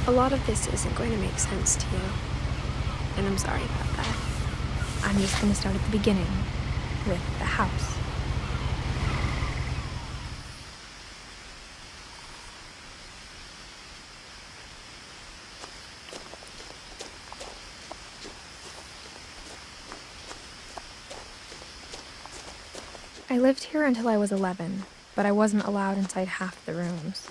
A lot of this isn't going to make sense to you, and I'm sorry about that. I'm just going to start at the beginning, with the house. I lived here until I was 11, but I wasn't allowed inside half the rooms.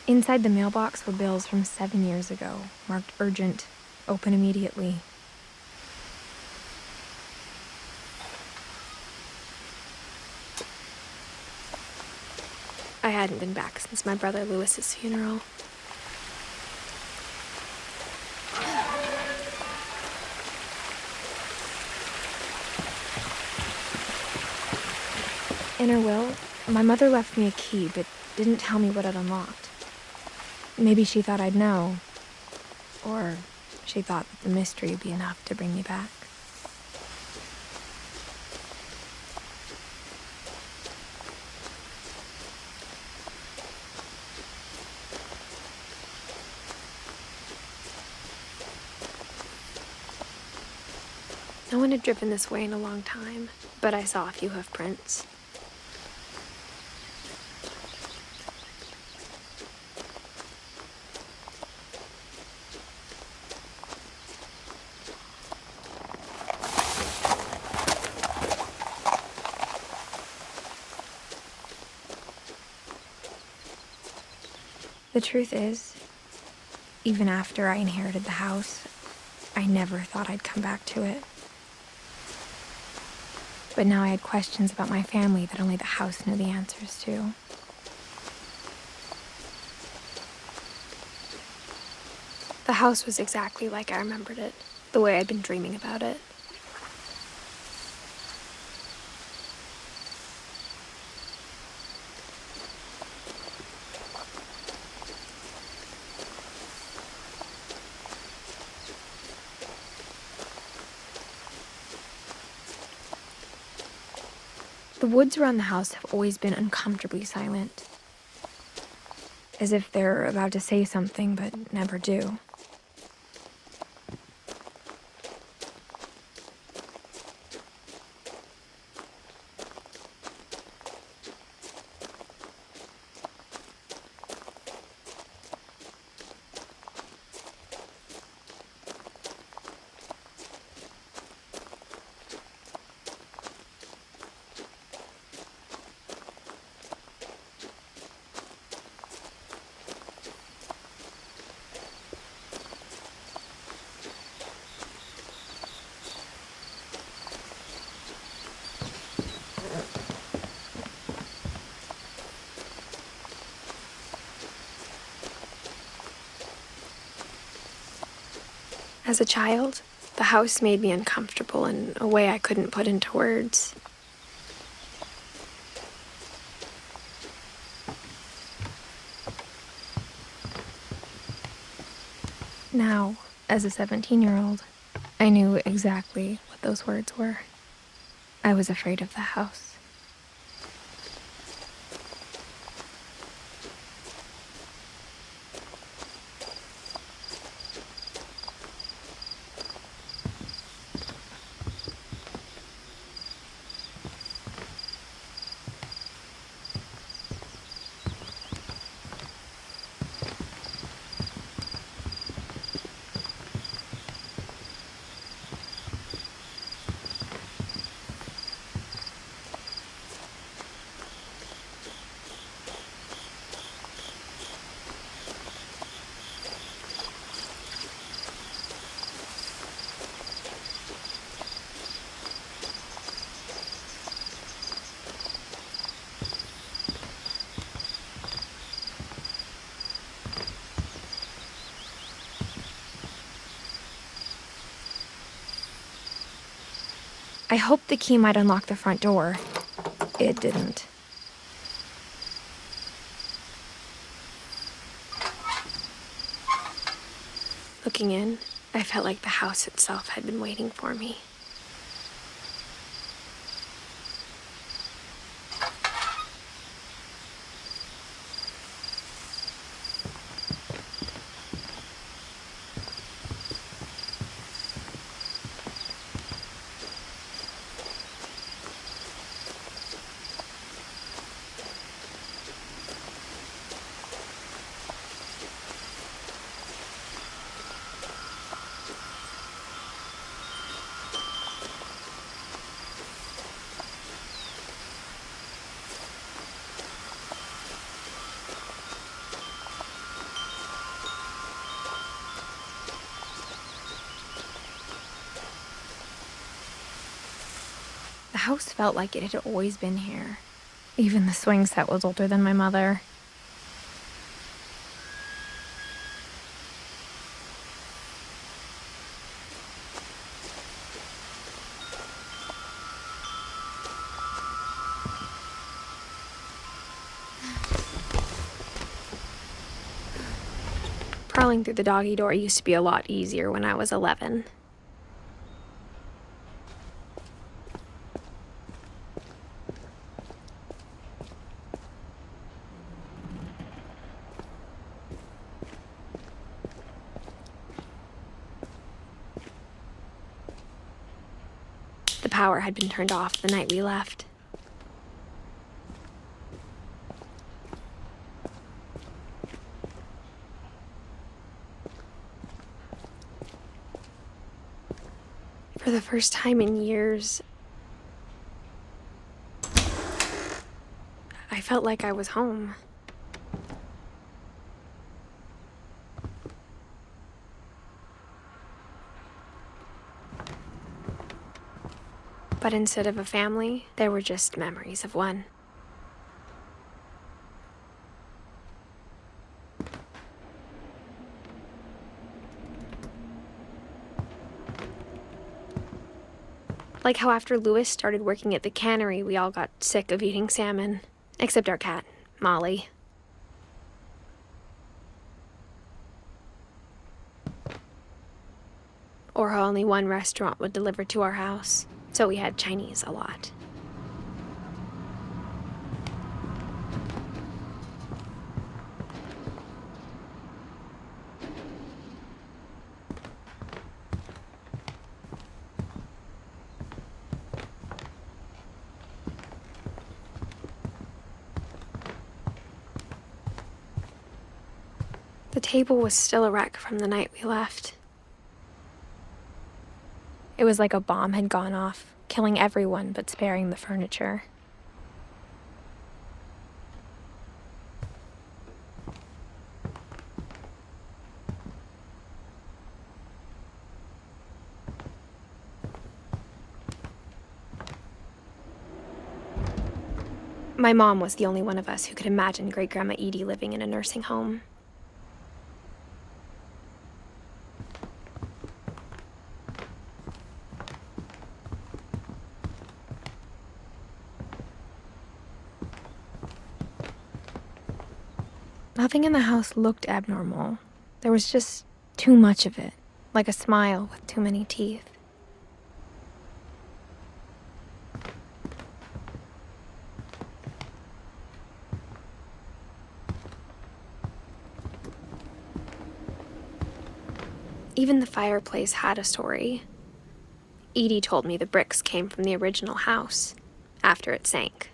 Inside the mailbox were bills from 7 years ago, marked urgent, open immediately. I hadn't been back since my brother Lewis's funeral. In her will, my mother left me a key, but didn't tell me what it unlocked. Maybe she thought I'd know, or she thought that the mystery would be enough to bring me back. No one had driven this way in a long time, but I saw a few hoof prints. The truth is, even after I inherited the house, I never thought I'd come back to it. But now I had questions about my family that only the house knew the answers to. The house was exactly like I remembered it, the way I'd been dreaming about it. The woods around the house have always been uncomfortably silent, as if they're about to say something but never do. As a child, the house made me uncomfortable in a way I couldn't put into words. Now, as a 17-year-old, I knew exactly what those words were. I was afraid of the house. I hoped the key might unlock the front door. It didn't. Looking in, I felt like the house itself had been waiting for me. The house felt like it had always been here. Even the swing set was older than my mother. Crawling through the doggy door used to be a lot easier when I was 11. The power had been turned off the night we left. For the first time in years, I felt like I was home. But instead of a family, there were just memories of one. Like how after Louis started working at the cannery, we all got sick of eating salmon. Except our cat, Molly. Or how only one restaurant would deliver to our house, so we had Chinese a lot. The table was still a wreck from the night we left. It was like a bomb had gone off, killing everyone but sparing the furniture. My mom was the only one of us who could imagine Great-Grandma Edie living in a nursing home. Nothing in the house looked abnormal. There was just too much of it, like a smile with too many teeth. Even the fireplace had a story. Edie told me the bricks came from the original house, after it sank.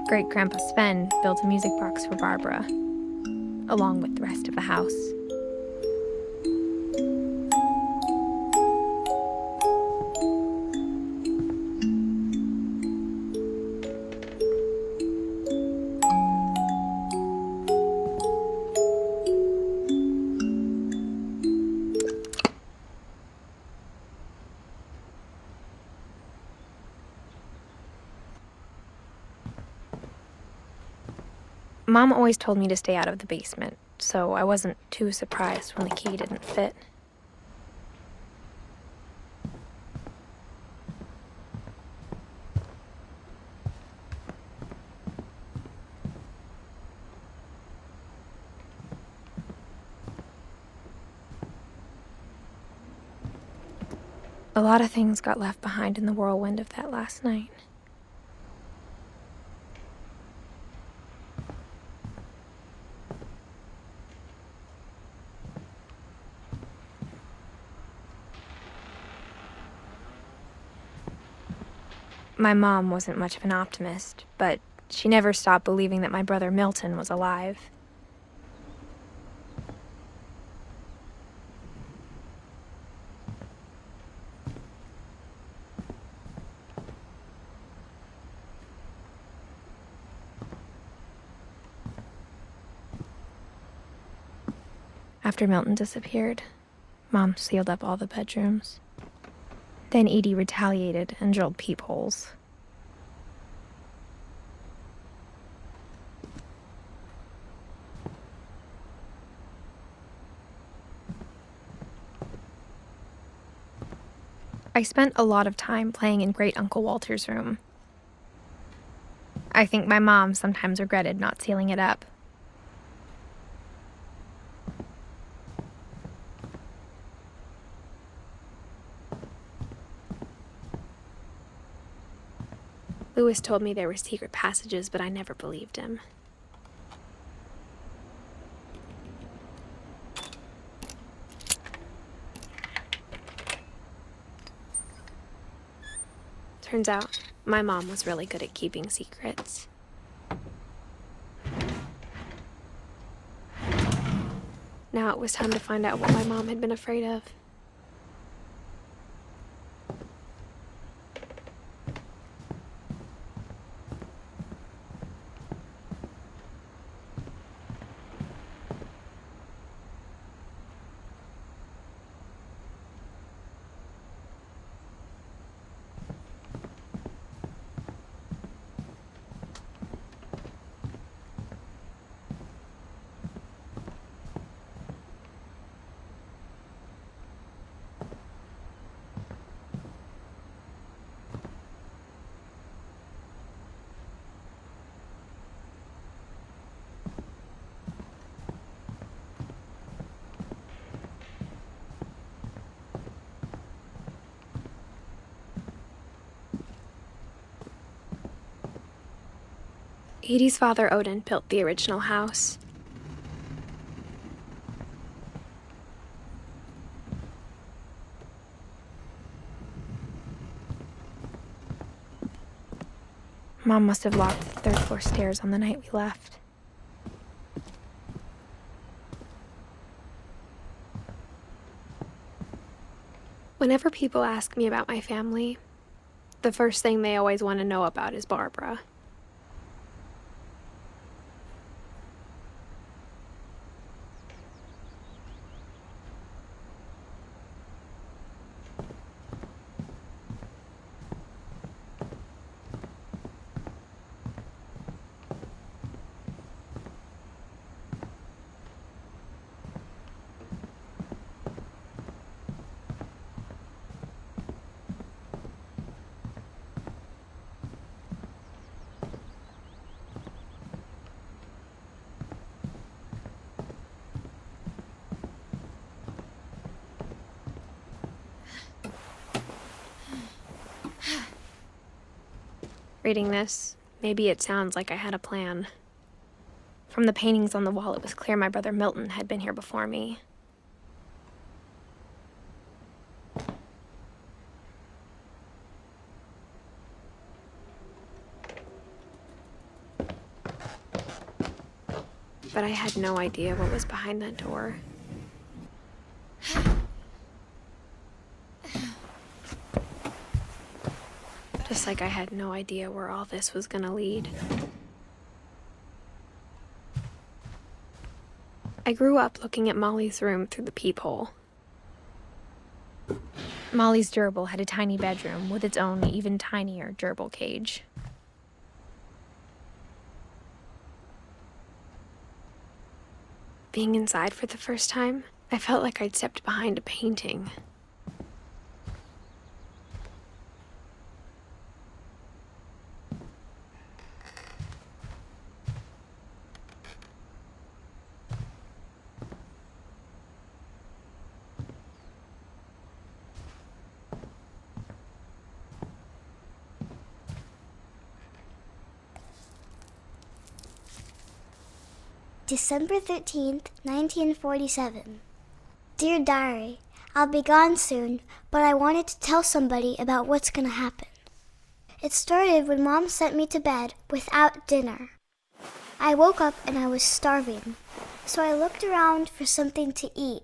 Great-Grandpa Sven built a music box for Barbara. along with the rest of the house. Mom always told me to stay out of the basement, so I wasn't too surprised when the key didn't fit. A lot of things got left behind in the whirlwind of that last night. My mom wasn't much of an optimist, but she never stopped believing that my brother Milton was alive. After Milton disappeared, Mom sealed up all the bedrooms. Then Edie retaliated and drilled peepholes. I spent a lot of time playing in Great Uncle Walter's room. I think my mom sometimes regretted not sealing it up. Lewis told me there were secret passages, but I never believed him. Turns out, my mom was really good at keeping secrets. Now it was time to find out what my mom had been afraid of. Edie's father, Odin, built the original house. Mom must have locked the third-floor stairs on the night we left. Whenever people ask me about my family, the first thing they always want to know about is Barbara. Reading this, maybe it sounds like I had a plan. From the paintings on the wall, it was clear my brother Milton had been here before me. but I had no idea what was behind that door. Just like I had no idea where all this was gonna lead. I grew up looking at Molly's room through the peephole. Molly's gerbil had a tiny bedroom with its own even tinier gerbil cage. Being inside for the first time, I felt like I'd stepped behind a painting. December 13th, 1947. Dear Diary, I'll be gone soon, but I wanted to tell somebody about what's gonna happen. It started when Mom sent me to bed without dinner. I woke up and I was starving, so I looked around for something to eat.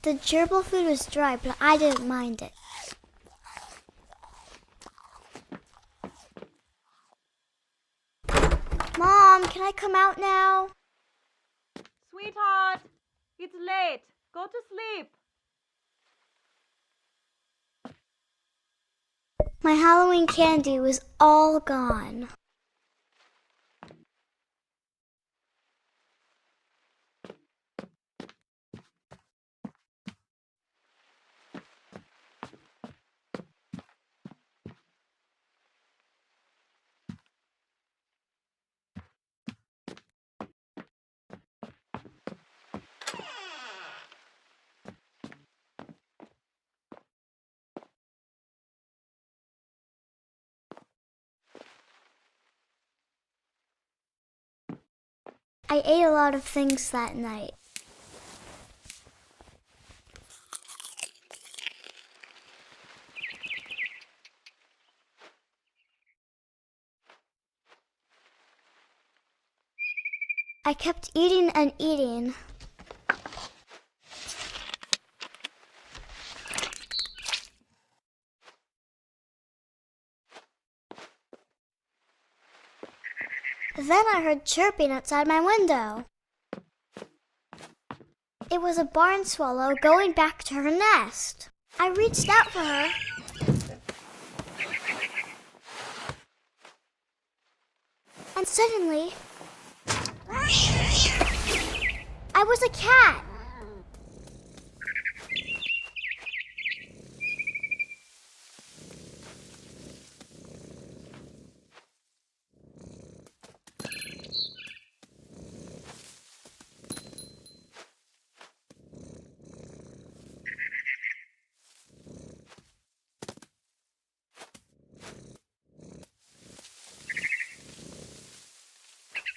The gerbil food was dry, but I didn't mind it. Mom, can I come out now? Sweetheart, it's late. Go to sleep. My Halloween candy was all gone. I ate a lot of things that night. I kept eating and eating. Then I heard chirping outside my window. It was a barn swallow going back to her nest. I reached out for her. And suddenly, I was a cat.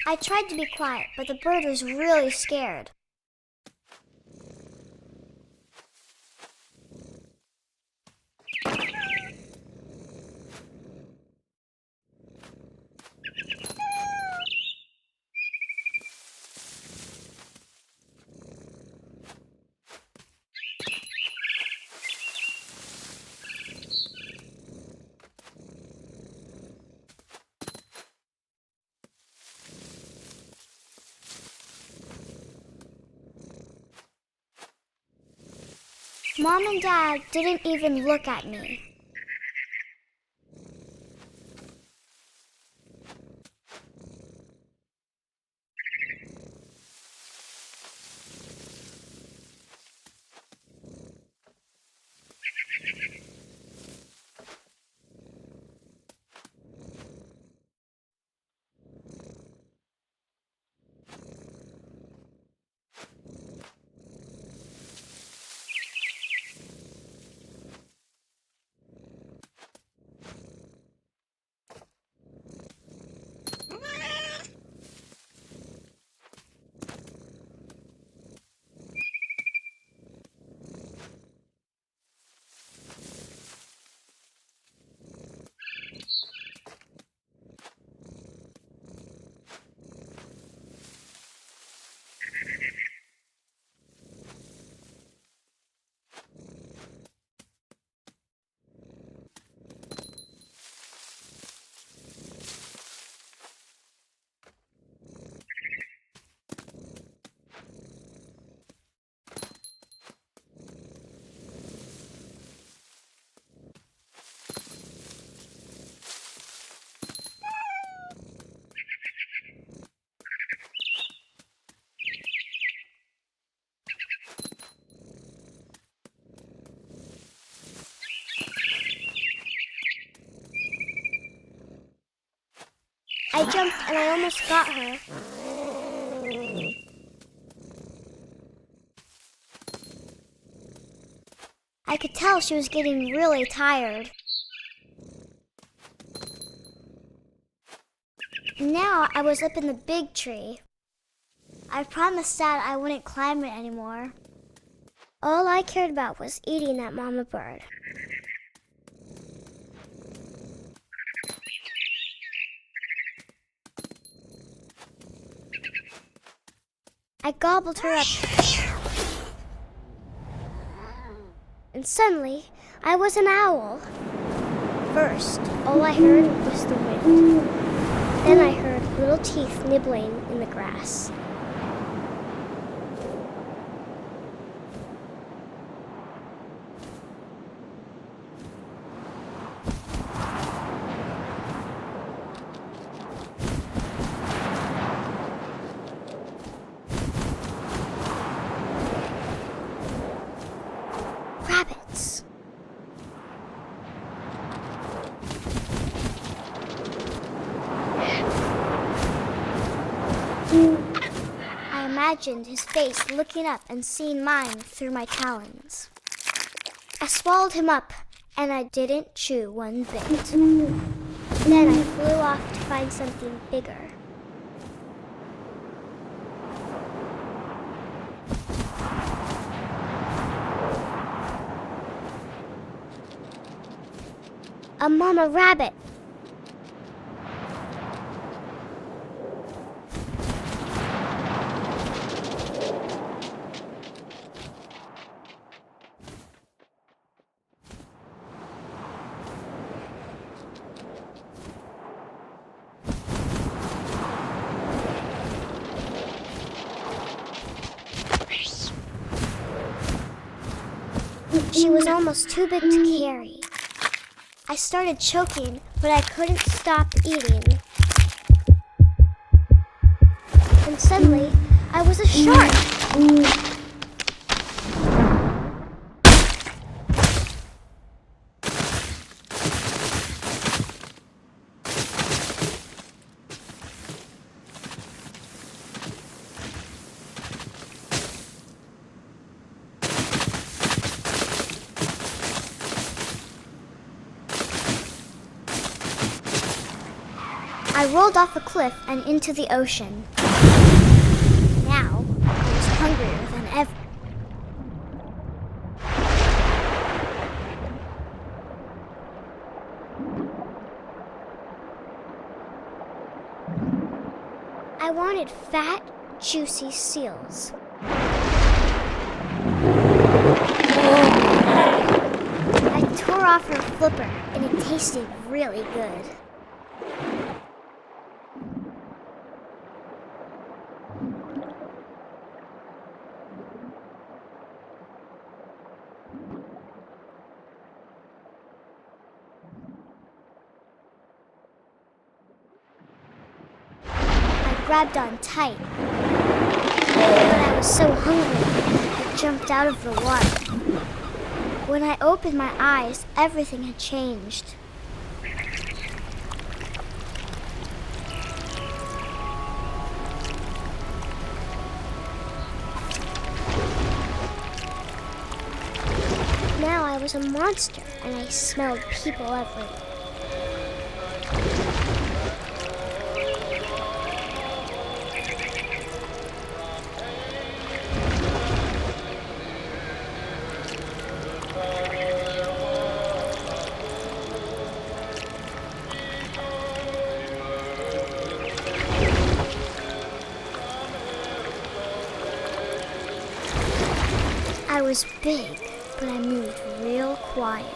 I tried to be quiet, but the bird was really scared. Mom and Dad didn't even look at me. I jumped and I almost got her. I could tell she was getting really tired. Now I was up in the big tree. I promised Dad I wouldn't climb it anymore. All I cared about was eating that mama bird. I gobbled her up. And suddenly, I was an owl. First, all I heard was the wind. Then I heard little teeth nibbling in the grass. Rabbits. I imagined his face looking up and seeing mine through my talons. I swallowed him up, and I didn't chew one bit. Then I flew off to find something bigger. A mama rabbit. She was almost too big to carry. I started choking, but I couldn't stop eating. And suddenly, I was a shark. I rolled off a cliff and into the ocean. Now, I was hungrier than ever. I wanted fat, juicy seals. I tore off her flipper, and it tasted really good. Grabbed on tight. But I was so hungry, I jumped out of the water. When I opened my eyes, everything had changed. Now I was a monster, and I smelled people everywhere. I was big, but I moved real quiet.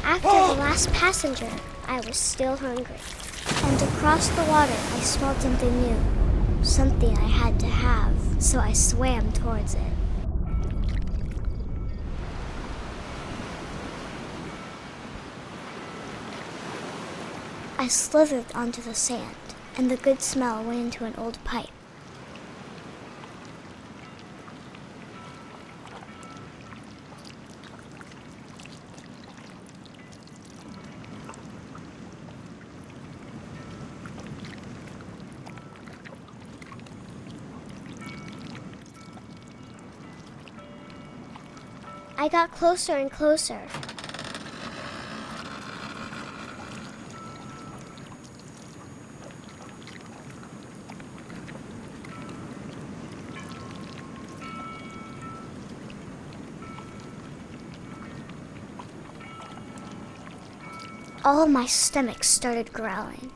After the last passenger, I was still hungry. And across the water, I smelled something new. Something I had to have, so I swam towards it. I slithered onto the sand, and the good smell went into an old pipe. I got closer and closer. All my stomach started growling.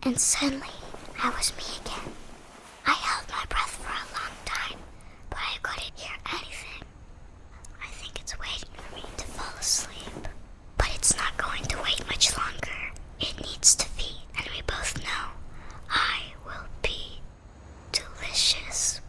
And suddenly, I was me again. I held my breath for a long time, but I couldn't hear anything. I think it's waiting for me to fall asleep. But it's not going to wait much longer. It needs to feed, and we both know I will be delicious.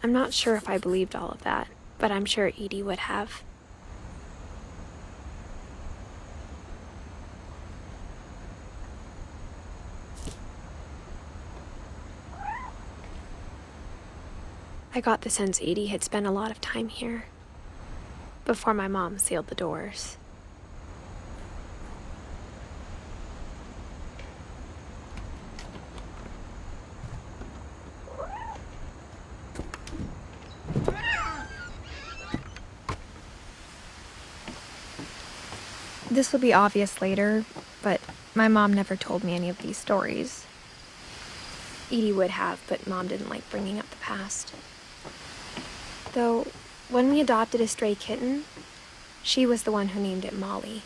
I'm not sure if I believed all of that, but I'm sure Edie would have. I got the sense Edie had spent a lot of time here, before my mom sealed the doors. This will be obvious later, but my mom never told me any of these stories. Edie would have, but Mom didn't like bringing up the past. Though, when we adopted a stray kitten, she was the one who named it Molly.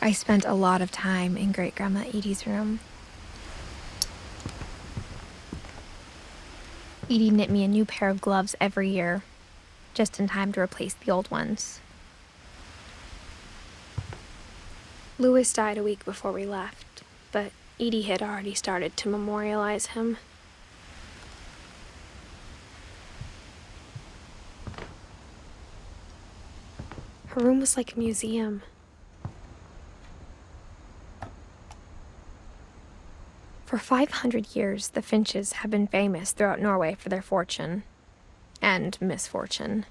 I spent a lot of time in Great-Grandma Edie's room. Edie knit me a new pair of gloves every year, just in time to replace the old ones. Louis died a week before we left, but Edie had already started to memorialize him. Her room was like a museum. For 500 years, the Finches have been famous throughout Norway for their fortune and misfortune.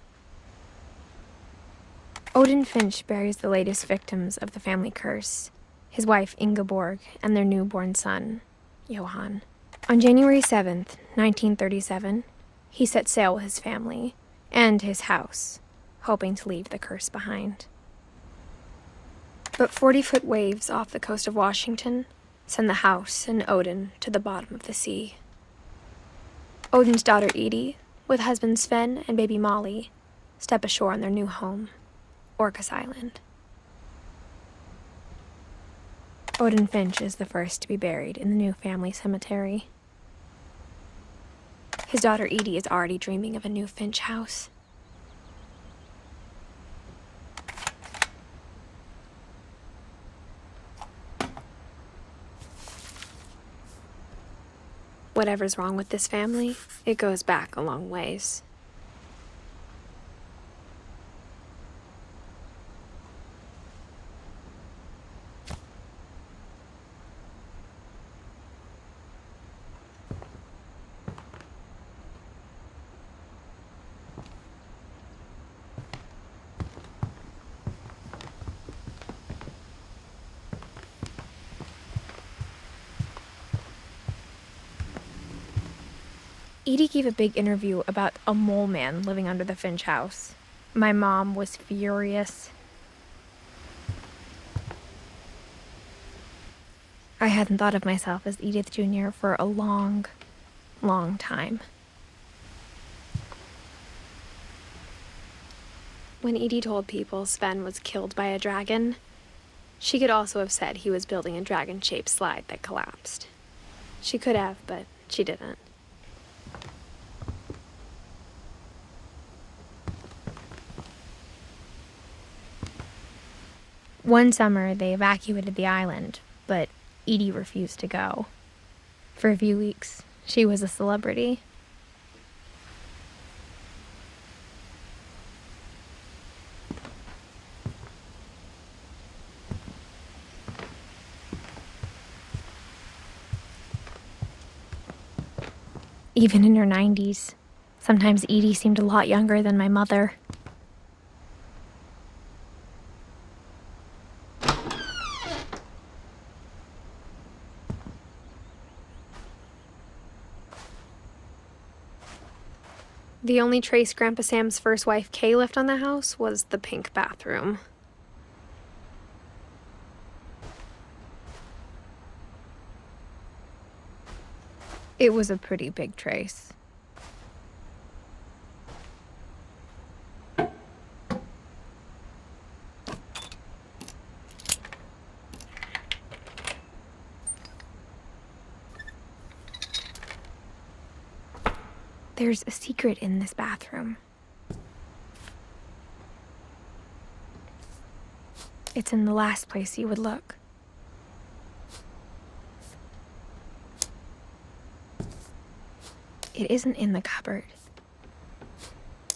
Odin Finch buries the latest victims of the family curse, his wife Ingeborg and their newborn son, Johan. On January 7th, 1937, he set sail with his family and his house, hoping to leave the curse behind. But 40-foot waves off the coast of Washington send the house and Odin to the bottom of the sea. Odin's daughter Edie, with husband Sven and baby Molly, step ashore on their new home, Orcas Island. Odin Finch is the first to be buried in the new family cemetery. His daughter Edie is already dreaming of a new Finch house. Whatever's wrong with this family, it goes back a long ways. Edie gave a big interview about a mole man living under the Finch house. My mom was furious. I hadn't thought of myself as Edith Jr. for a long, long time. When Edie told people Sven was killed by a dragon, she could also have said he was building a dragon-shaped slide that collapsed. She could have, but she didn't. One summer, they evacuated the island, but Edie refused to go. For a few weeks, she was a celebrity. Even in her 90s, sometimes Edie seemed a lot younger than my mother. The only trace Grandpa Sam's first wife, Kay, left on the house was the pink bathroom. It was a pretty big trace. There's a secret in this bathroom. It's in the last place you would look. It isn't in the cupboard.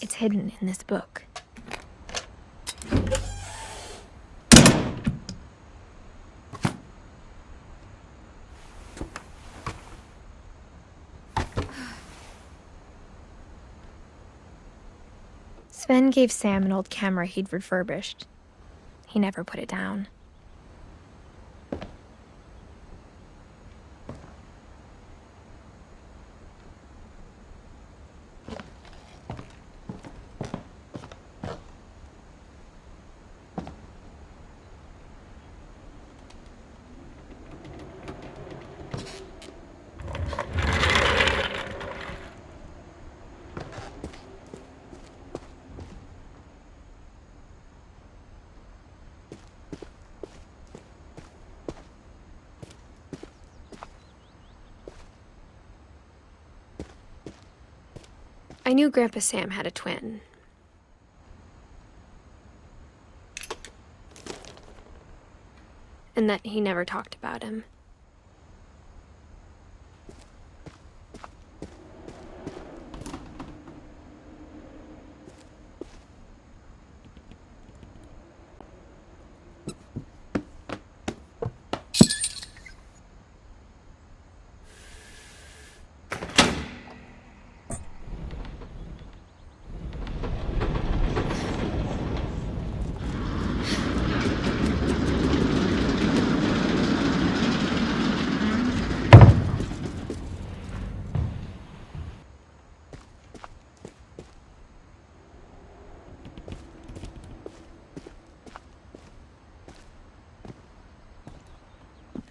It's hidden in this book. Sven gave Sam an old camera he'd refurbished. He never put it down. I knew Grandpa Sam had a twin. And that he never talked about him.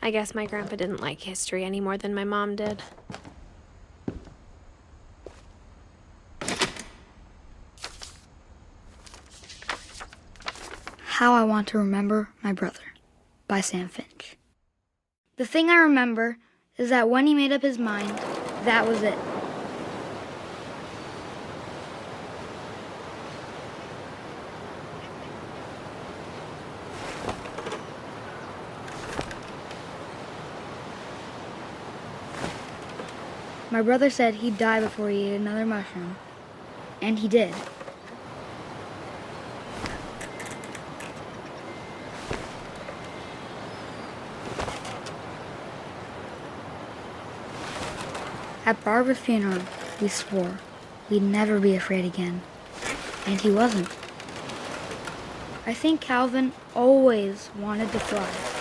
I guess my grandpa didn't like history any more than my mom did. How I Want to Remember My Brother by Sam Finch. The thing I remember is that when he made up his mind, that was it. My brother said he'd die before he ate another mushroom, and he did. At Barbara's funeral, we swore we'd never be afraid again, and he wasn't. I think Calvin always wanted to fly.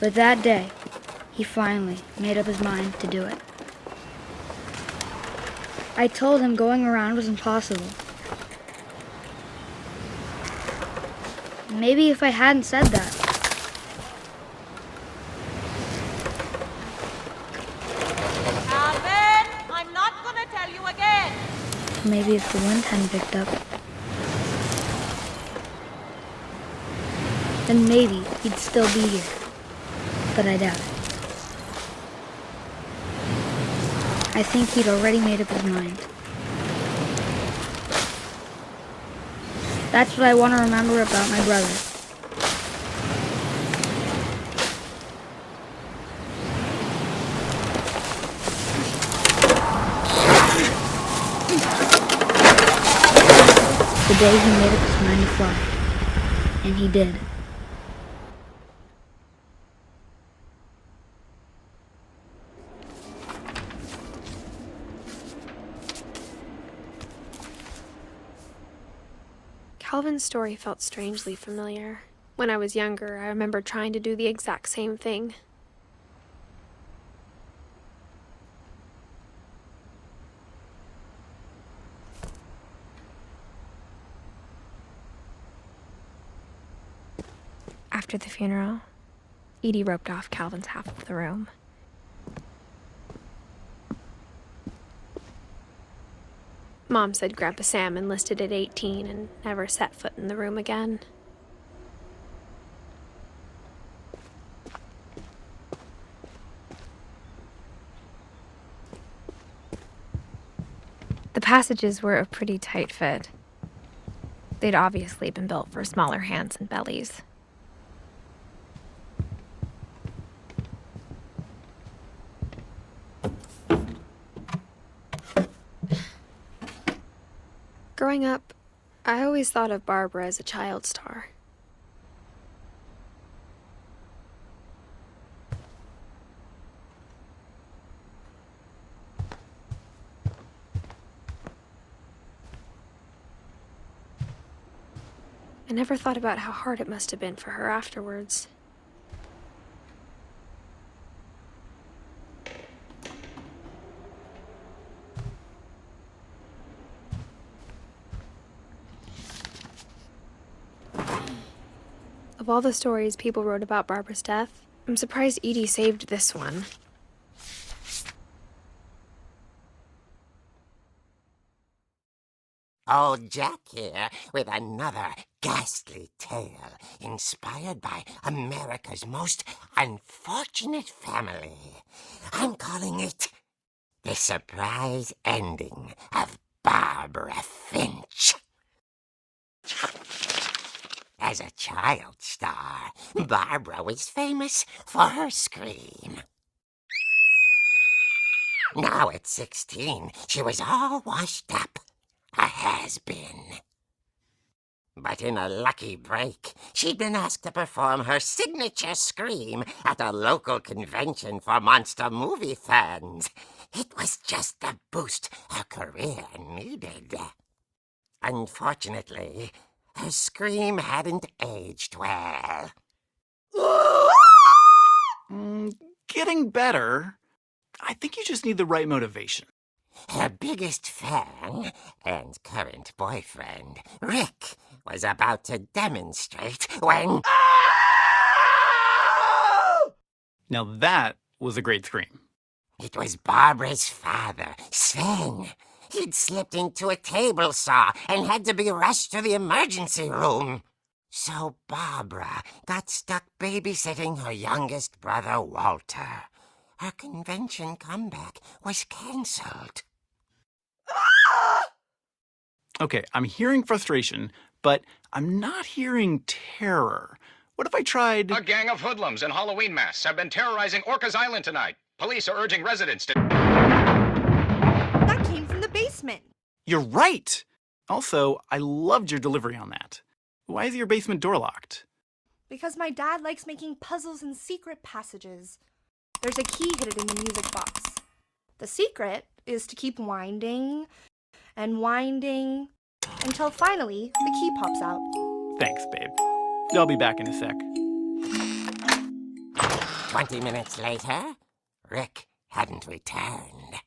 But that day, he finally made up his mind to do it. I told him going around was impossible. Maybe if I hadn't said that, Calvin, I'm not gonna tell you again. maybe if the wind hadn't picked up, then maybe he'd still be here. But I doubt it. I think he'd already made up his mind. That's what I want to remember about my brother. The day he made up his mind to fly. And he did. Calvin's story felt strangely familiar. When I was younger, I remember trying to do the exact same thing. After the funeral, Edie roped off Calvin's half of the room. Mom said Grandpa Sam enlisted at 18 and never set foot in the room again. The passages were a pretty tight fit. They'd obviously been built for smaller hands and bellies. Growing up, I always thought of Barbara as a child star. I never thought about how hard it must have been for her afterwards. Of all the stories people wrote about Barbara's death, I'm surprised Edie saved this one. Old Jack here with another ghastly tale inspired by America's most unfortunate family. I'm calling it The Surprise Ending of Barbara Finch. As a child star, Barbara was famous for her scream. Now at 16, she was all washed up. A has-been. But in a lucky break, she'd been asked to perform her signature scream at a local convention for monster movie fans. It was just the boost her career needed. Unfortunately, her scream hadn't aged well. Getting better. I think you just need the right motivation. Her biggest fan and current boyfriend, Rick, was about to demonstrate when... Now that was a great scream. It was Barbara's father, Sven. He'd slipped into a table saw and had to be rushed to the emergency room. So Barbara got stuck babysitting her youngest brother, Walter. Her convention comeback was cancelled. Okay, I'm hearing frustration, but I'm not hearing terror. What if I tried... A gang of hoodlums in Halloween masks have been terrorizing Orcas Island tonight. Police are urging residents to... That came from the basement. You're right! Also, I loved your delivery on that. Why is your basement door locked? Because my dad likes making puzzles and secret passages. There's a key hidden in the music box. The secret is to keep winding and winding until finally the key pops out. Thanks, babe. I'll be back in a sec. 20 minutes later, Rick hadn't returned.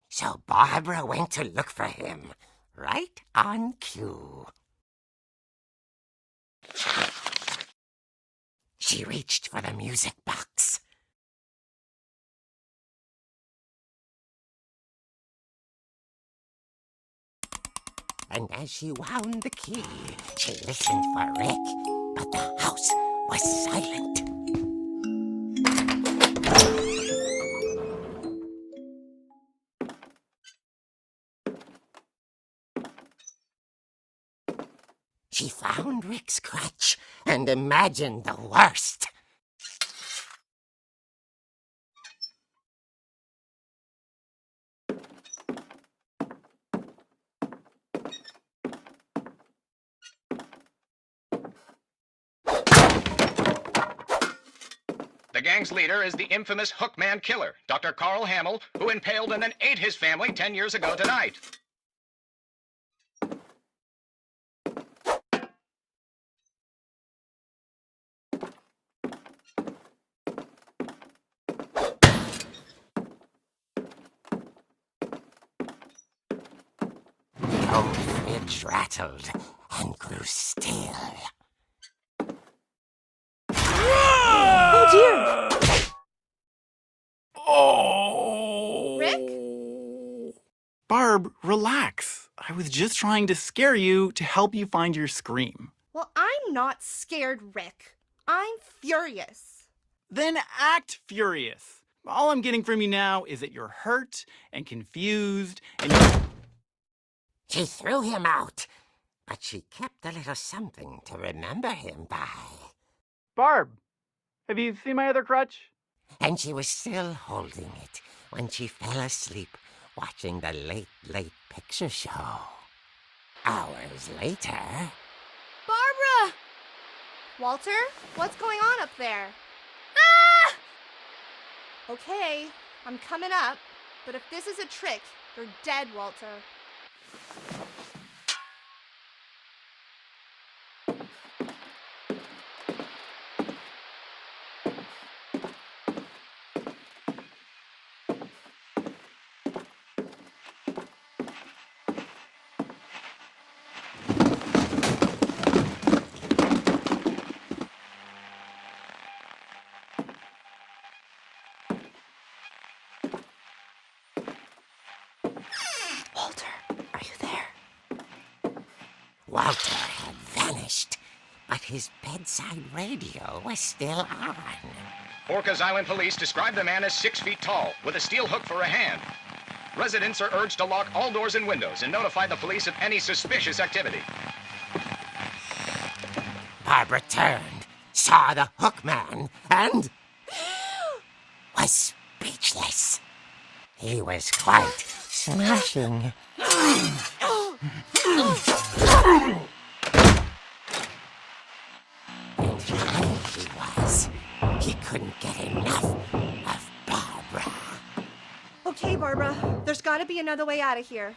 So Barbara went to look for him, right on cue. She reached for the music box. And as she wound the key, she listened for Rick, but the house was silent. She found Rick's crutch and imagined the worst. The gang's leader is the infamous Hookman killer, Dr. Carl Hamill, who impaled and then ate his family 10 years ago tonight. The old fridge rattled and grew still. Oh dear! Oh! Rick? Barb, relax. I was just trying to scare you to help you find your scream. Well, I'm not scared, Rick. I'm furious. Then act furious. All I'm getting from you now is that you're hurt and confused and She threw him out, but she kept a little something to remember him by. Barb, have you seen my other crutch? And she was still holding it when she fell asleep watching the late picture show. Hours later... Barbara! Walter, what's going on up there? Ah! Okay, I'm coming up, but if this is a trick, you're dead, Walter. Walter, are you there? Walter had vanished, but his bedside radio was still on. Orcas Island police describe the man as 6 feet tall, with a steel hook for a hand. Residents are urged to lock all doors and windows and notify the police of any suspicious activity. Barbara turned, saw the hook man, and was speechless. He was quite smashing. And here he was. He couldn't get enough of Barbara. Okay, Barbara, there's gotta be another way out of here.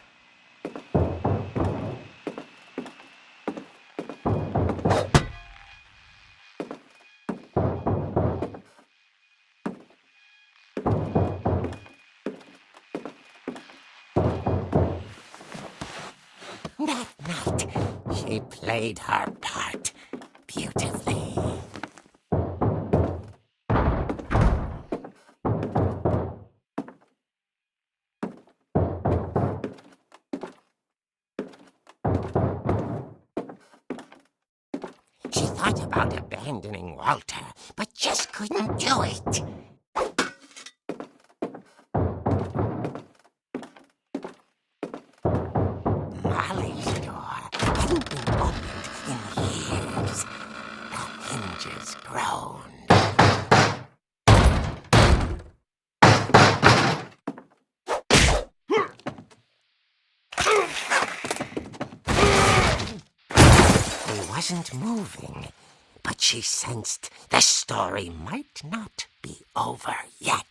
That night, she played her part beautifully. She thought about abandoning Walter, but just couldn't do it. Molly's door hadn't been opened in years. The hinges groaned. He wasn't moving, but she sensed the story might not be over yet.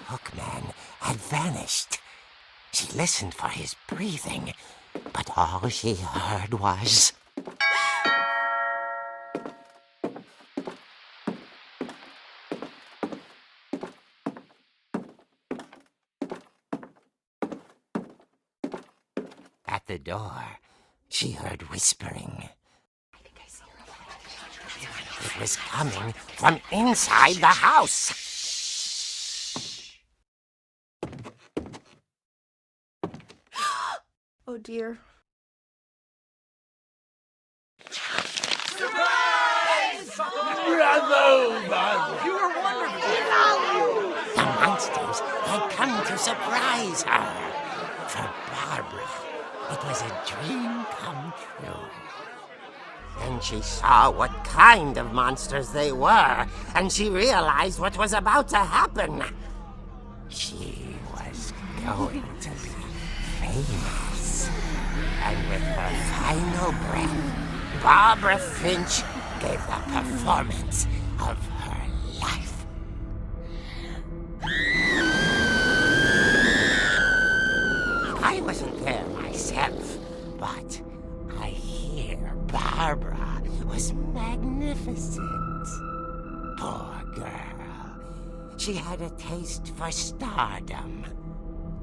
hookman had vanished. She listened for his breathing, but all she heard was... At the door, she heard whispering. It was coming from inside the house. Oh dear. The monsters had come to surprise her. For Barbara, it was a dream come true. Then she saw what kind of monsters they were, and she realized what was about to happen. She was going to be famous. And with her final breath, Barbara Finch gave the performance of her life. I wasn't there myself, but I hear Barbara was magnificent. Poor girl. She had a taste for stardom.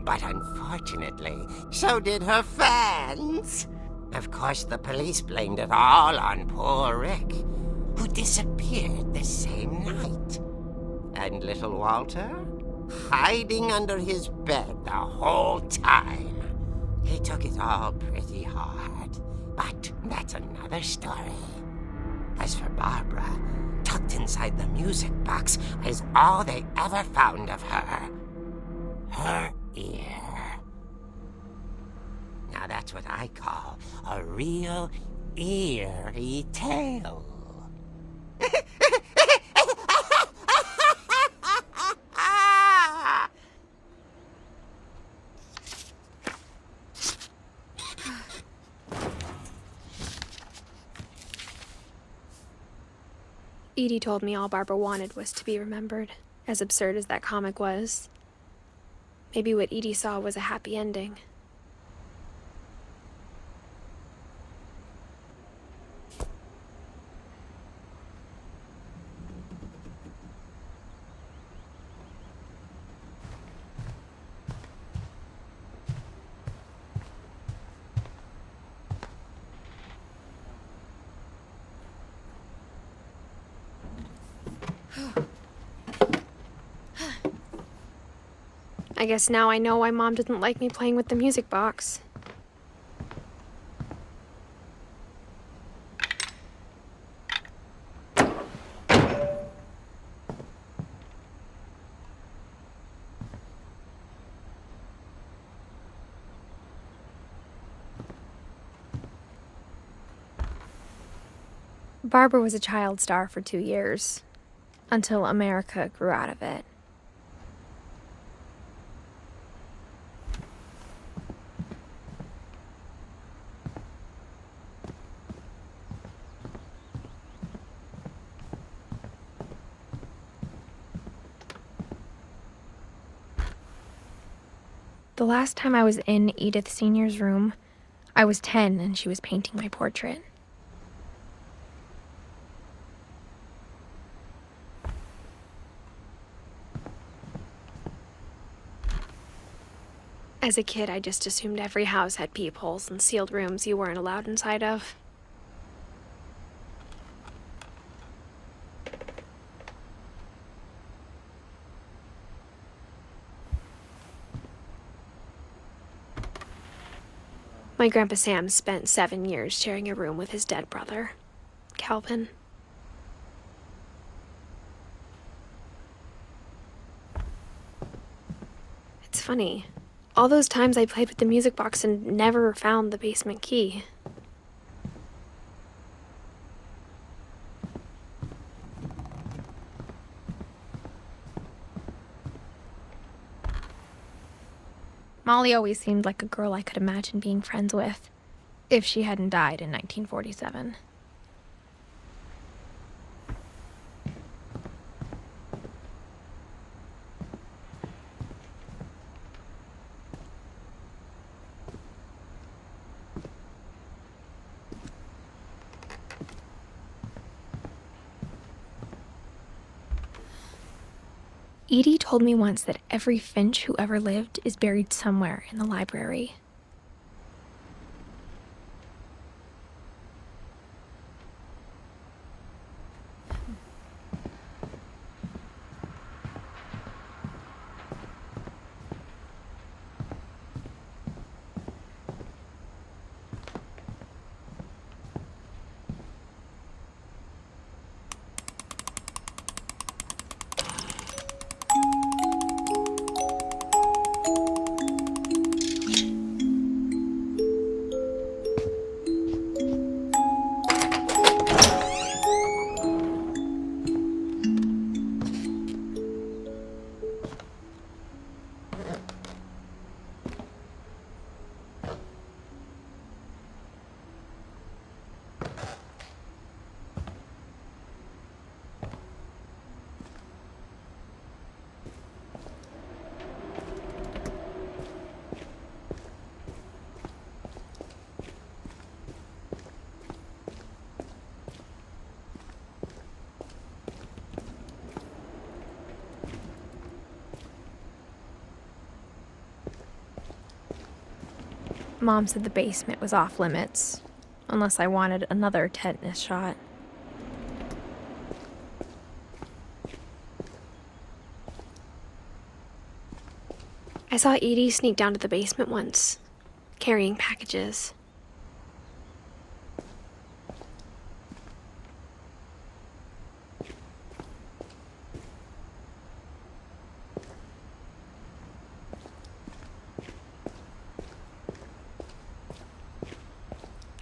But unfortunately, so did her fans. Of course, the police blamed it all on poor Rick, who disappeared the same night. And little Walter? Hiding under his bed the whole time. He took it all pretty hard, but that's another story. As for Barbara, tucked inside the music box is all they ever found of her. Her ear. Now that's what I call a real eerie tale. Edie told me all Barbara wanted was to be remembered, as absurd as that comic was. Maybe what Edie saw was a happy ending. I guess now I know why Mom didn't like me playing with the music box. Barbara was a child star for 2 years, until America grew out of it. The last time I was in Edith Sr.'s room, I was 10 and she was painting my portrait. As a kid, I just assumed every house had peepholes and sealed rooms you weren't allowed inside of. My Grandpa Sam spent 7 years sharing a room with his dead brother, Calvin. It's funny. All those times I played with the music box and never found the basement key. Molly always seemed like a girl I could imagine being friends with, if she hadn't died in 1947. Edie told me once that every Finch who ever lived is buried somewhere in the library. Mom said the basement was off limits, unless I wanted another tetanus shot. I saw Edie sneak down to the basement once, carrying packages.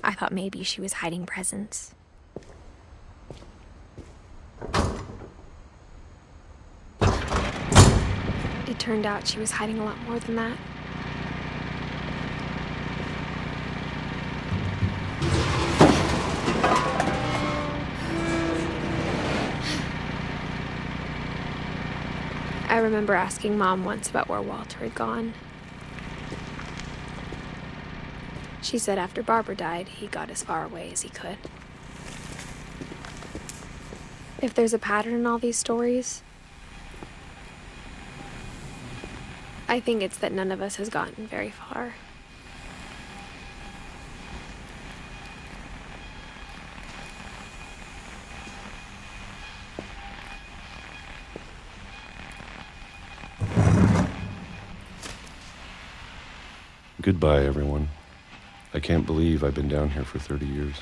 I thought maybe she was hiding presents. It turned out she was hiding a lot more than that. I remember asking Mom once about where Walter had gone. She said after Barbara died, he got as far away as he could. If there's a pattern in all these stories, I think it's that none of us has gotten very far. Goodbye, everyone. I can't believe I've been down here for 30 years.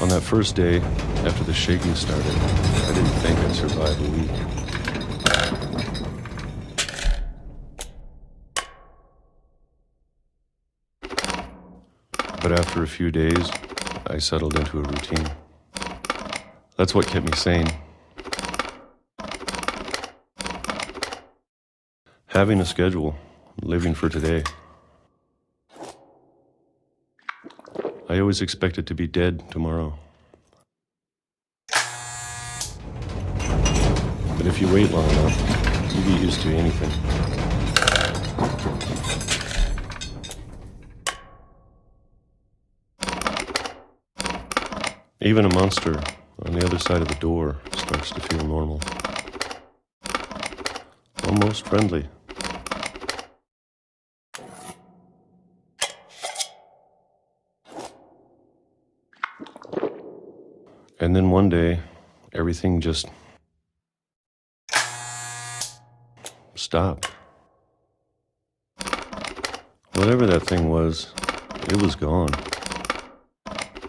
On that first day, after the shaking started, I didn't think I'd survive a week. But after a few days, I settled into a routine. That's what kept me sane. Having a schedule, living for today. I always expected to be dead tomorrow. But if you wait long enough, you get used to anything. Even a monster on the other side of the door starts to feel normal. Almost friendly. And then one day, everything just stopped. Whatever that thing was, it was gone.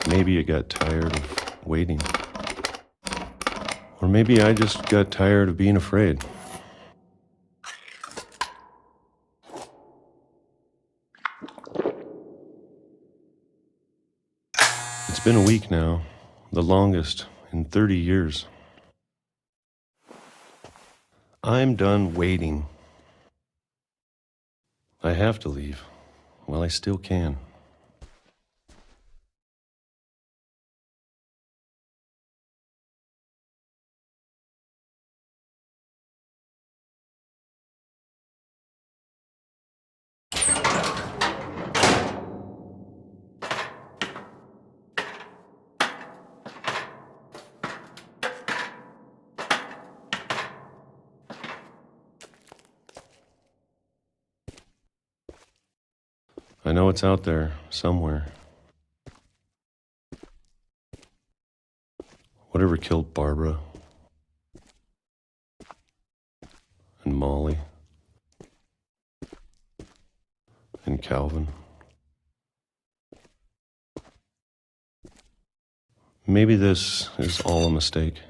Maybe it got tired of waiting. Or maybe I just got tired of being afraid. It's been a week now. The longest in 30 years. I'm done waiting. I have to leave while I still can. know it's out there somewhere. Whatever killed Barbara and Molly and Calvin. Maybe this is all a mistake.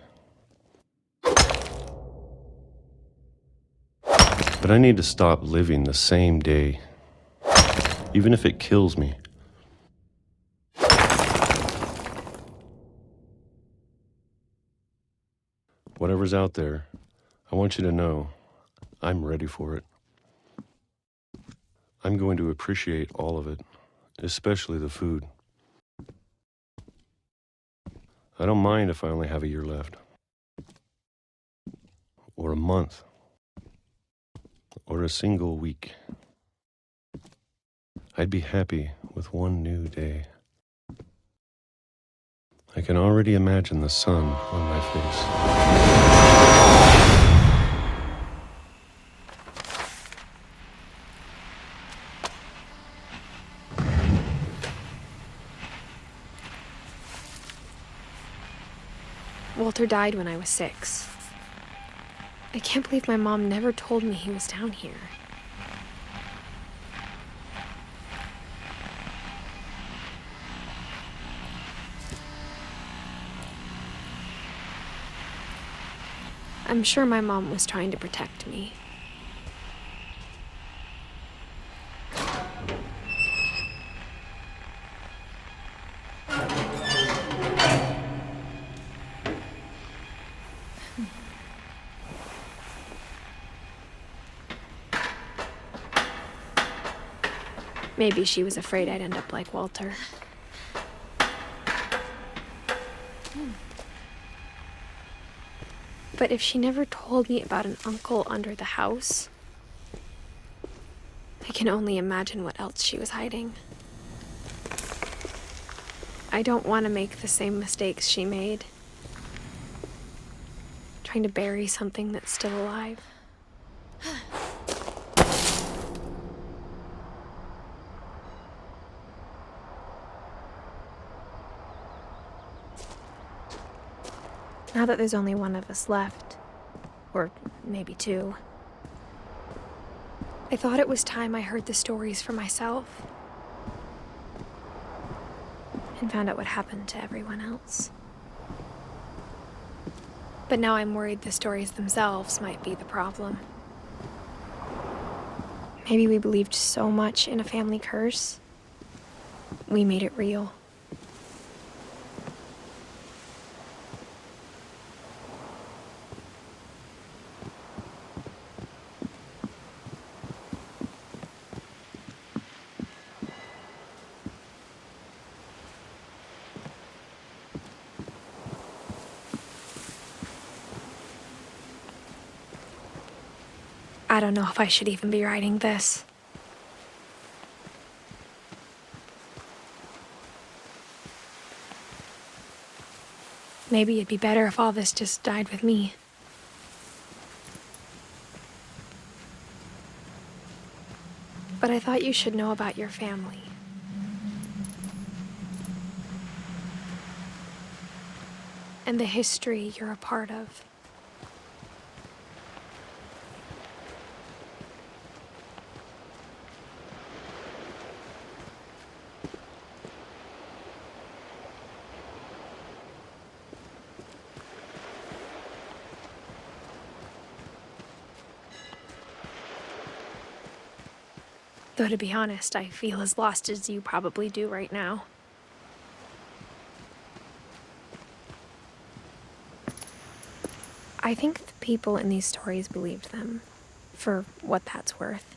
But I need to stop living the same day, even if it kills me. Whatever's out there, I want you to know I'm ready for it. I'm going to appreciate all of it, especially the food. I don't mind if I only have a year left, or a month, or a single week. I'd be happy with one new day. I can already imagine the sun on my face. Walter died when I was 6. I can't believe my mom never told me he was down here. I'm sure my mom was trying to protect me. Maybe she was afraid I'd end up like Walter. But if she never told me about an uncle under the house, I can only imagine what else she was hiding. I don't want to make the same mistakes she made, trying to bury something that's still alive. Now that there's only one of us left, or maybe 2, I thought it was time I heard the stories for myself and found out what happened to everyone else. But now I'm worried the stories themselves might be the problem. Maybe we believed so much in a family curse, we made it real. I don't know if I should even be writing this. Maybe it'd be better if all this just died with me. But I thought you should know about your family. And the history you're a part of. Though to be honest, I feel as lost as you probably do right now. I think the people in these stories believed them, for what that's worth.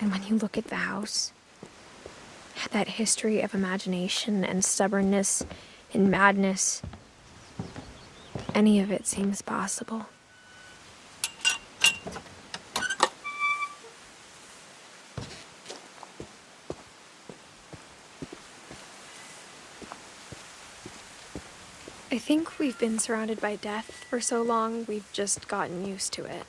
And when you look at the house, that history of imagination and stubbornness and madness, any of it seems possible. I think we've been surrounded by death for so long, we've just gotten used to it.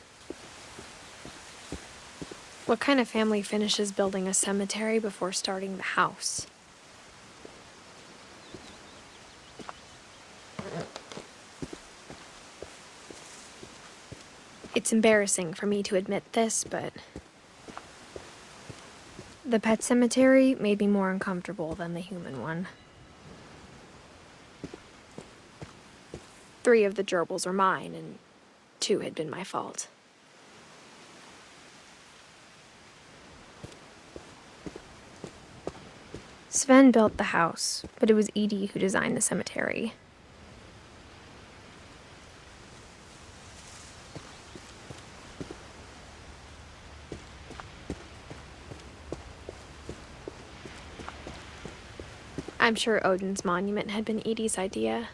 What kind of family finishes building a cemetery before starting the house? It's embarrassing for me to admit this, but the pet cemetery made me more uncomfortable than the human one. 3 of the gerbils were mine, and 2 had been my fault. Sven built the house, but it was Edie who designed the cemetery. I'm sure Odin's monument had been Edie's idea.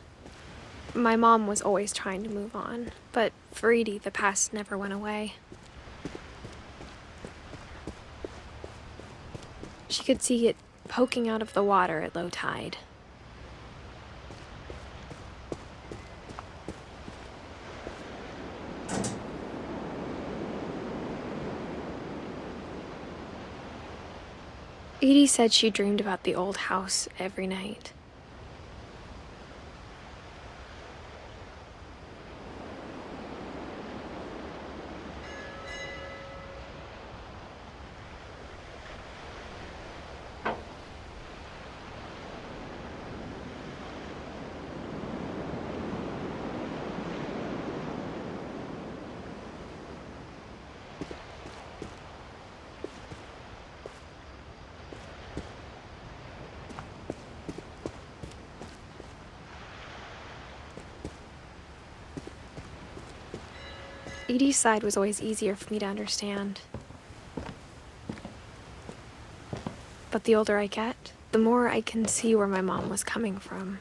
My mom was always trying to move on, but for Edie, the past never went away. She could see it poking out of the water at low tide. Edie said she dreamed about the old house every night. Edie's side was always easier for me to understand. But the older I get, the more I can see where my mom was coming from.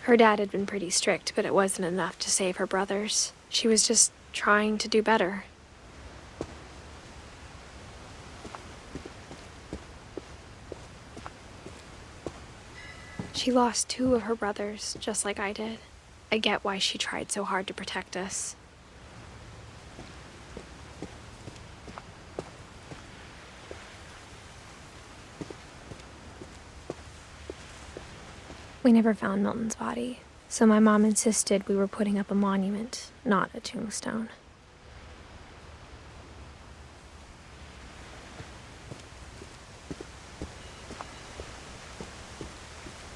Her dad had been pretty strict, but it wasn't enough to save her brothers. She was just trying to do better. She lost 2 of her brothers, just like I did. I get why she tried so hard to protect us. We never found Milton's body, so my mom insisted we were putting up a monument, not a tombstone.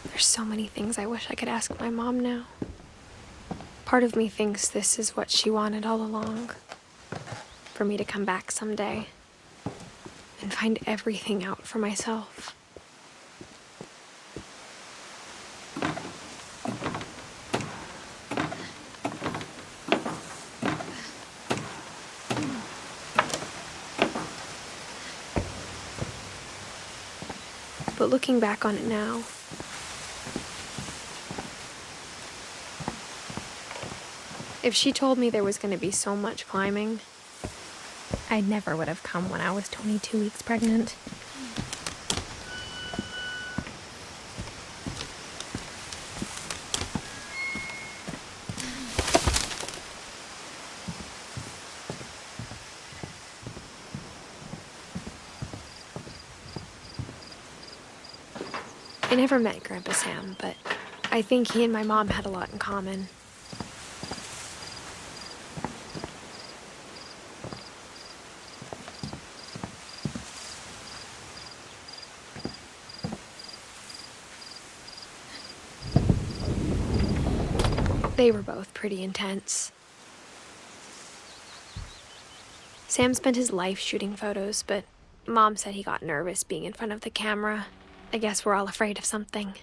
There's so many things I wish I could ask my mom now. Part of me thinks this is what she wanted all along. For me to come back someday and find everything out for myself. But looking back on it now, if she told me there was going to be so much climbing, I never would have come when I was 22 weeks pregnant. I never met Grandpa Sam, but I think he and my mom had a lot in common. They were both pretty intense. Sam spent his life shooting photos, but Mom said he got nervous being in front of the camera. I guess we're all afraid of something.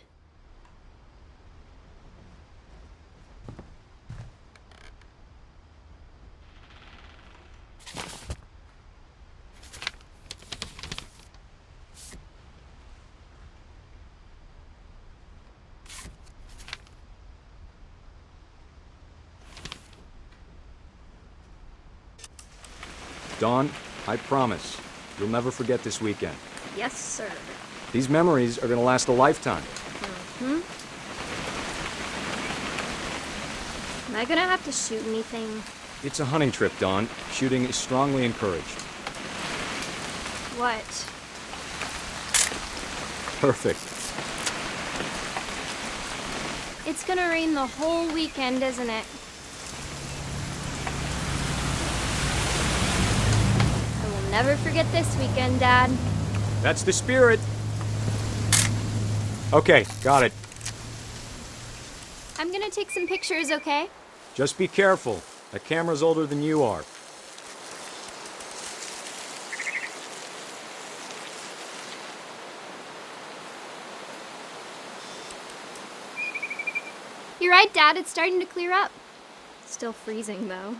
Dawn, I promise, you'll never forget this weekend. Yes, sir. These memories are gonna last a lifetime. Am I gonna have to shoot anything? It's a hunting trip, Dawn. Shooting is strongly encouraged. What? Perfect. It's gonna rain the whole weekend, isn't it? I will never forget this weekend, Dad. That's the spirit. Okay, got it. I'm gonna take some pictures, okay? Just be careful. That camera's older than you are. You're right, Dad. It's starting to clear up. Still freezing, though.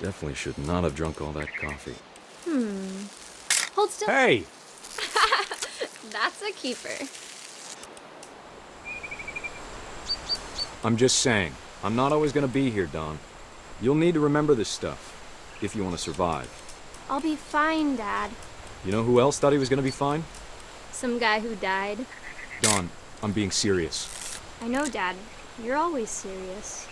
Definitely should not have drunk all that coffee. Hold still. Hey! That's a keeper. I'm just saying, I'm not always gonna be here, Dawn. You'll need to remember this stuff, if you want to survive. I'll be fine, Dad. You know who else thought he was gonna be fine? Some guy who died. Dawn, I'm being serious. I know, Dad. You're always serious.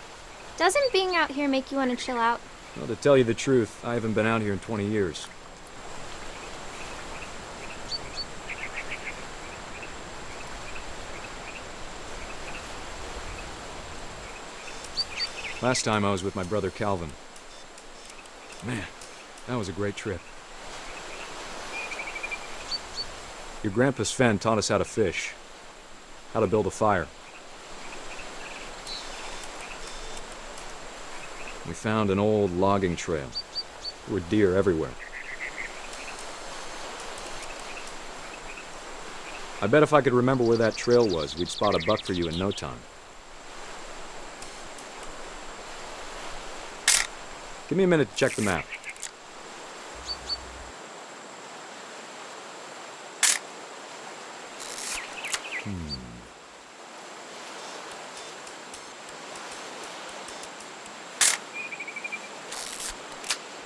Doesn't being out here make you want to chill out? Well, to tell you the truth, I haven't been out here in 20 years. Last time I was with my brother Calvin. Man, that was a great trip. Your grandpa Sven taught us how to fish, how to build a fire. We found an old logging trail. There were deer everywhere. I bet if I could remember where that trail was, we'd spot a buck for you in no time. Give me a minute to check the map.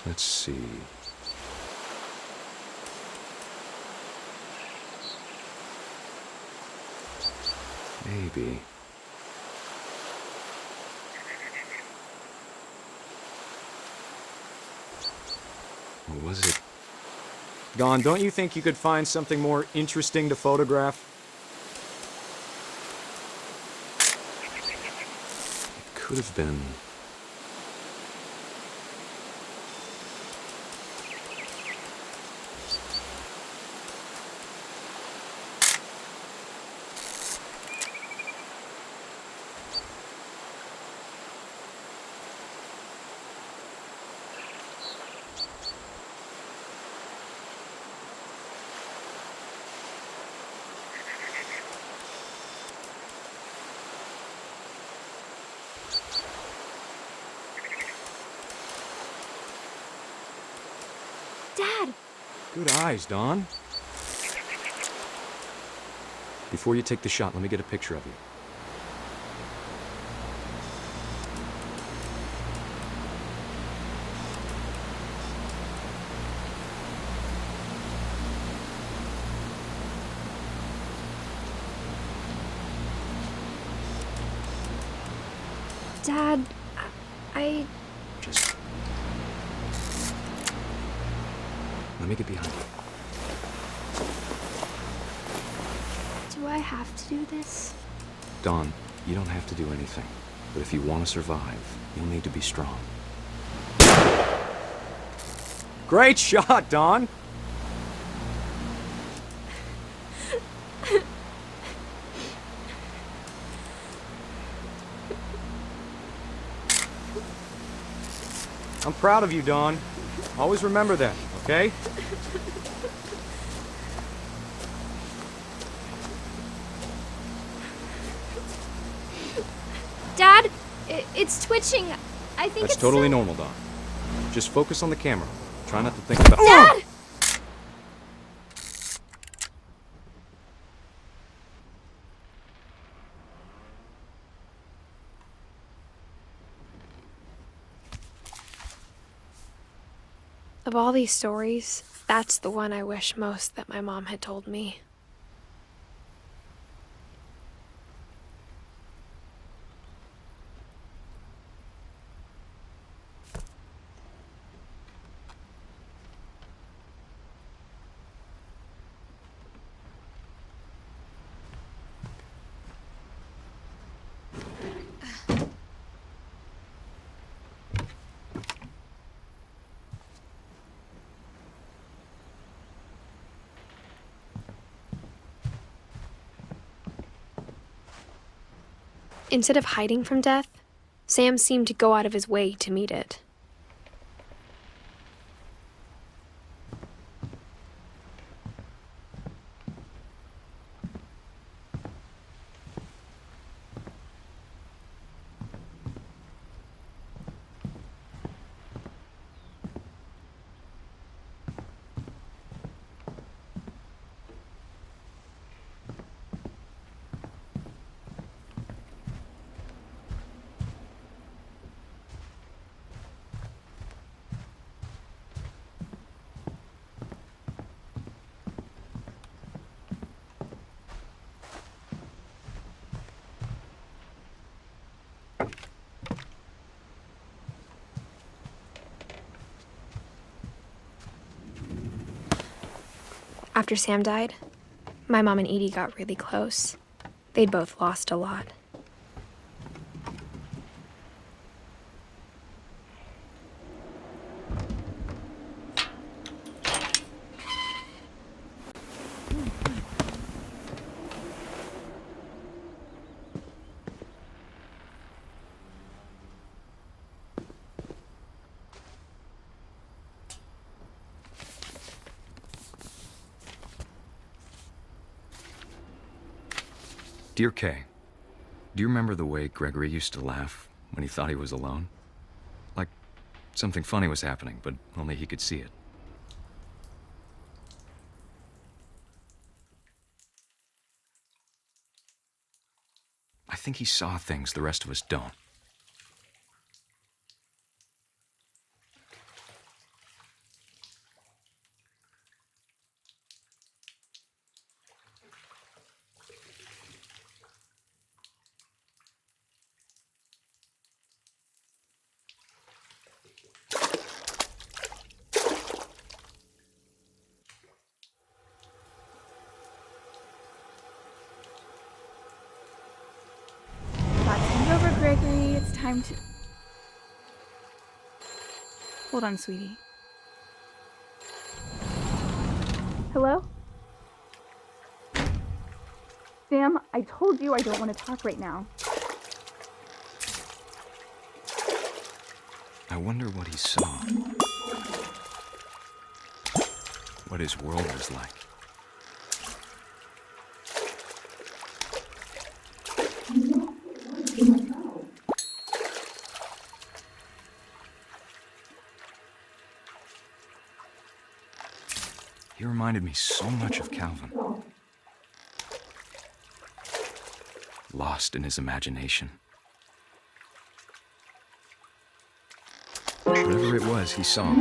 Let's see. Maybe. Or was it? Dawn, don't you think you could find something more interesting to photograph? It could have been. Dad! Good eyes, Dawn. Before you take the shot, let me get a picture of you. Dad, I... Just... Let me get behind you. Do I have to do this? Dawn, you don't have to do anything. But if you want to survive, you'll need to be strong. Great shot, Dawn! I'm proud of you, Dawn. Always remember that, okay? Dad, it's twitching. I think That's it's totally so... normal, Dawn. Just focus on the camera. Try not to think about... Dad! Of all these stories, that's the one I wish most that my mom had told me. Instead of hiding from death, Sam seemed to go out of his way to meet it. After Sam died, my mom and Edie got really close. They'd both lost a lot. Dear Kay, do you remember the way Gregory used to laugh when he thought he was alone? Like something funny was happening, but only he could see it. I think he saw things the rest of us don't. That's over, Gregory. It's time to... Hold on, sweetie. Hello? Sam, I told you I don't want to talk right now. I wonder what he saw. What his world was like. He reminded me so much of Calvin. Lost in his imagination. Whatever it was he saw.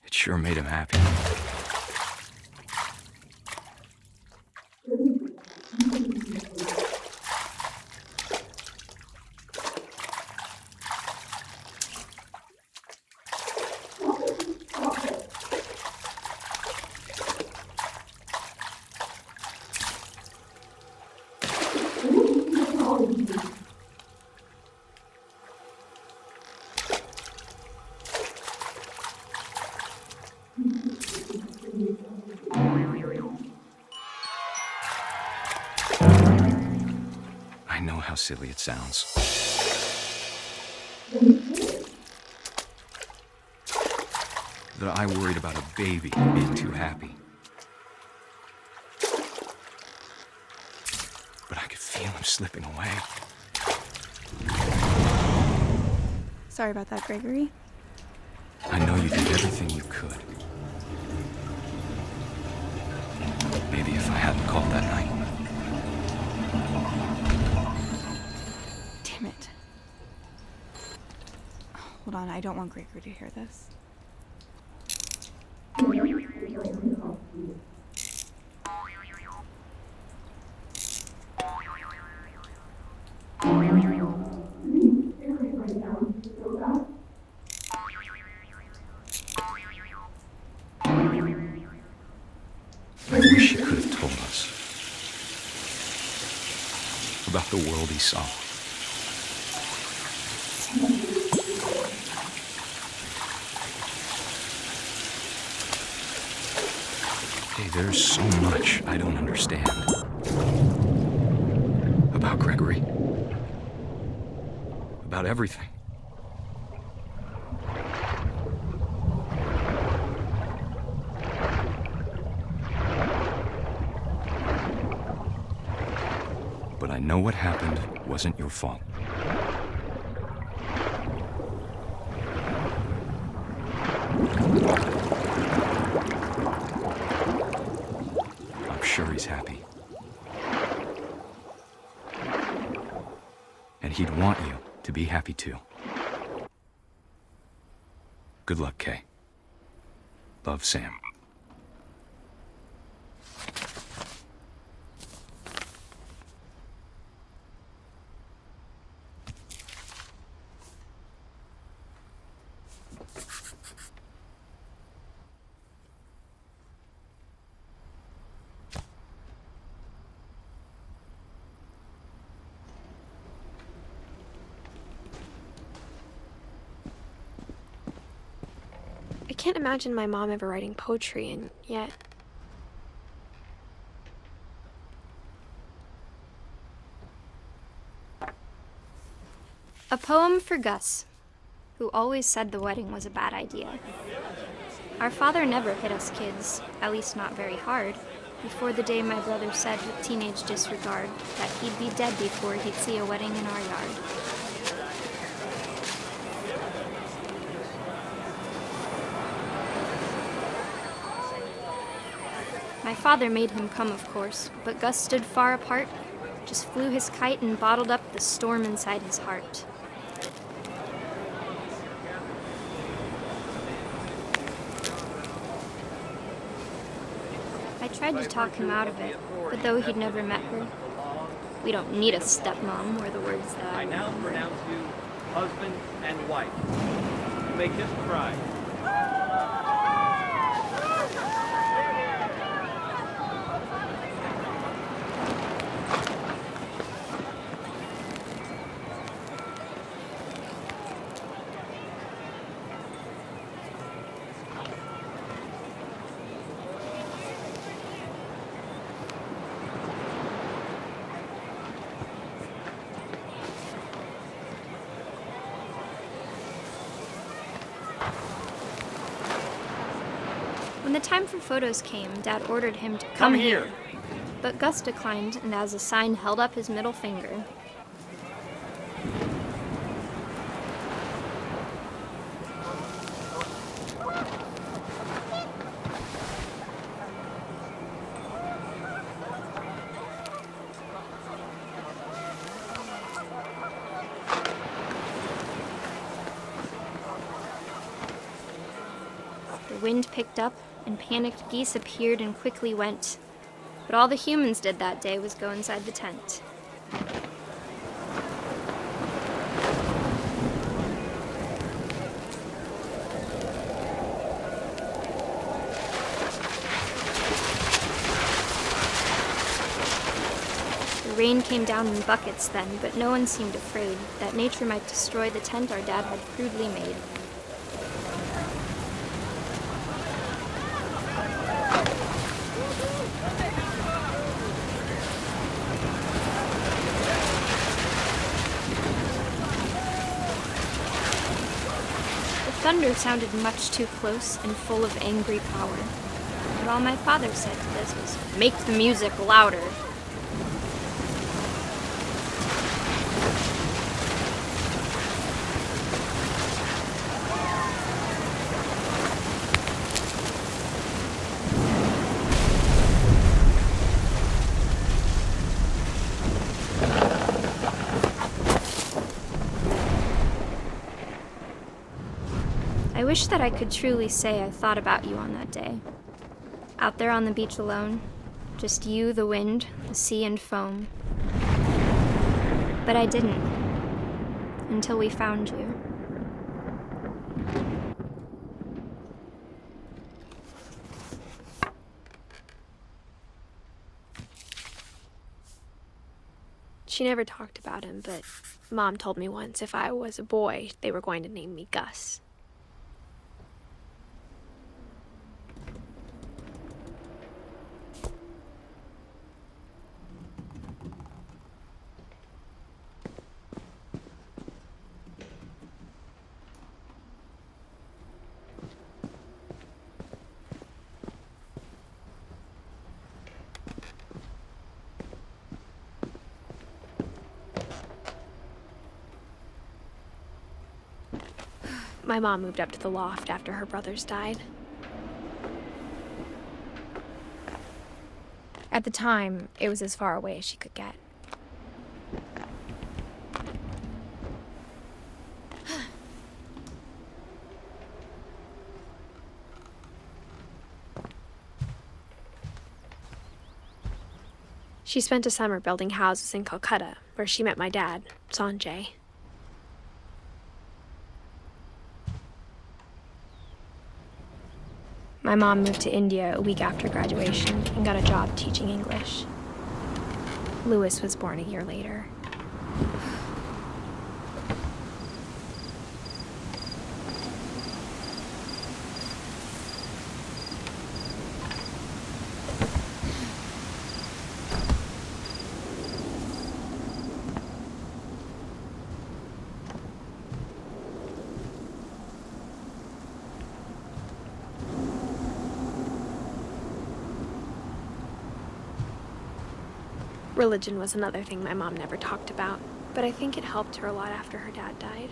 It sure made him happy. I know how silly it sounds. That I worried about a baby being too happy. But I could feel him slipping away. Sorry about that, Gregory. I know you did everything you could. Maybe if I hadn't called that night. Damn it. Hold on, I don't want Gregory to hear this. I wish he could have told us about the world he saw. Hey, there's so much I don't understand about Gregory. About everything. But I know what happened wasn't your fault. I'm sure he's happy. And he'd want you to be happy too. Good luck, Kay. Love, Sam. I can't imagine my mom ever writing poetry, and yet... A poem for Gus, who always said the wedding was a bad idea. Our father never hit us kids, at least not very hard, before the day my brother said with teenage disregard that he'd be dead before he'd see a wedding in our yard. My father made him come, of course, but Gus stood far apart, just flew his kite and bottled up the storm inside his heart. I tried to talk him out of it, but though he'd never met her, "We don't need a stepmom," were the words that I now pronounce you husband and wife. You may kiss the bride. When the time for photos came, Dad ordered him to come here. But Gus declined, and as a sign held up his middle finger. The wind picked up, and panicked geese appeared and quickly went. But all the humans did that day was go inside the tent. The rain came down in buckets then, but no one seemed afraid that nature might destroy the tent our dad had crudely made. Thunder sounded much too close and full of angry power. But all my father said to this was, "Make the music louder." I wish that I could truly say I thought about you on that day. Out there on the beach alone, just you, the wind, the sea, and foam. But I didn't, until we found you. She never talked about him, but Mom told me once if I was a boy, they were going to name me Gus. My mom moved up to the loft after her brothers died. At the time, it was as far away as she could get. She spent a summer building houses in Calcutta, where she met my dad, Sanjay. My mom moved to India a week after graduation and got a job teaching English. Louis was born a year later. Religion was another thing my mom never talked about, but I think it helped her a lot after her dad died.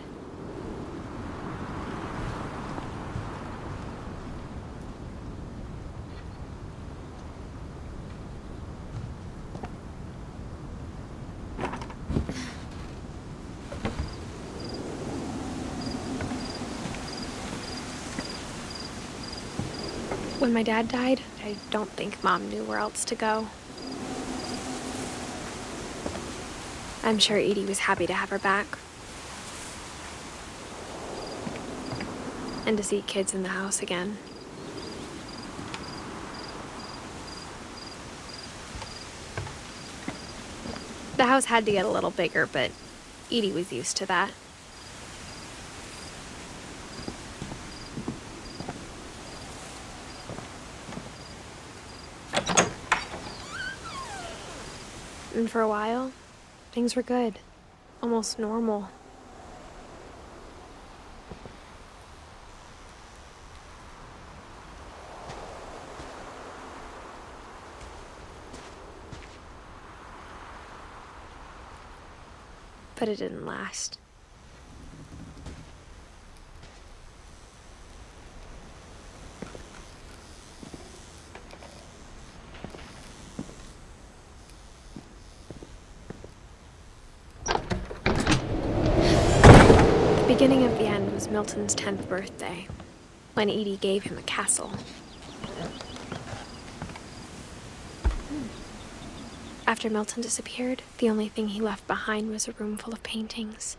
When my dad died, I don't think Mom knew where else to go. I'm sure Edie was happy to have her back. And to see kids in the house again. The house had to get a little bigger, but Edie was used to that. And for a while, things were good, almost normal. but it didn't last. The beginning of the end was Milton's 10th birthday, when Edie gave him a castle. After Milton disappeared, the only thing he left behind was a room full of paintings.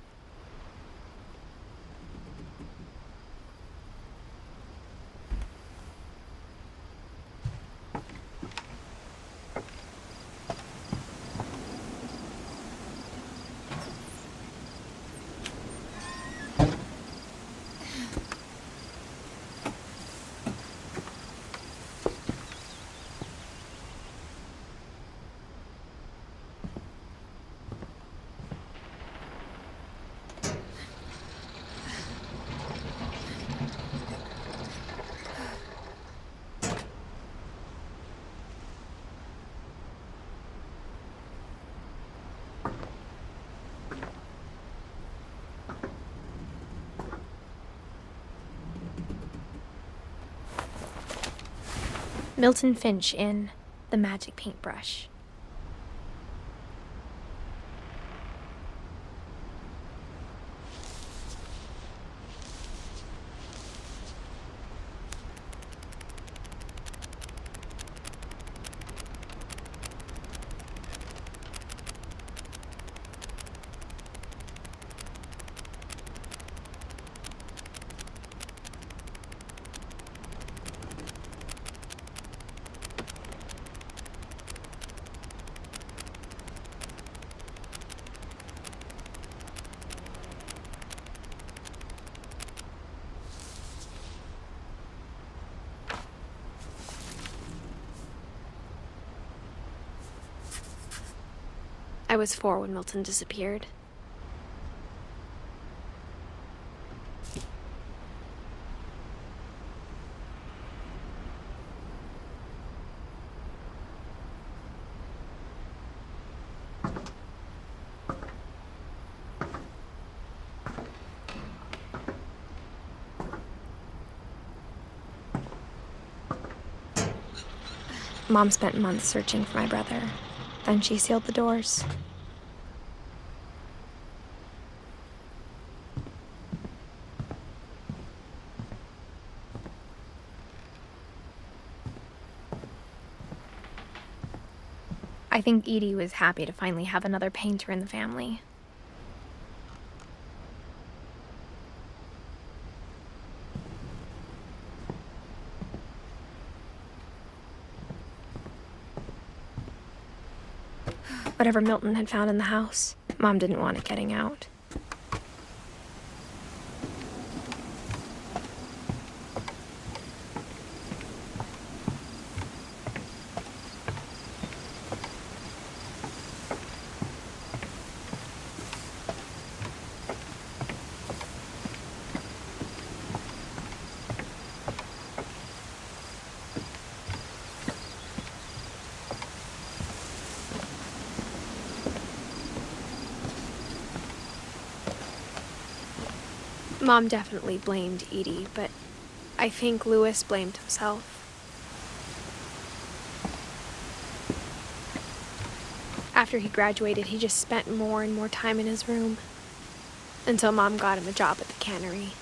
Milton Finch in The Magic Paintbrush. I was 4 when Milton disappeared. Mom spent months searching for my brother. Then she sealed the doors. I think Edie was happy to finally have another painter in the family. Whatever Milton had found in the house, Mom didn't want it getting out. Mom definitely blamed Edie, but I think Louis blamed himself. After he graduated, he just spent more and more time in his room, until Mom got him a job at the cannery.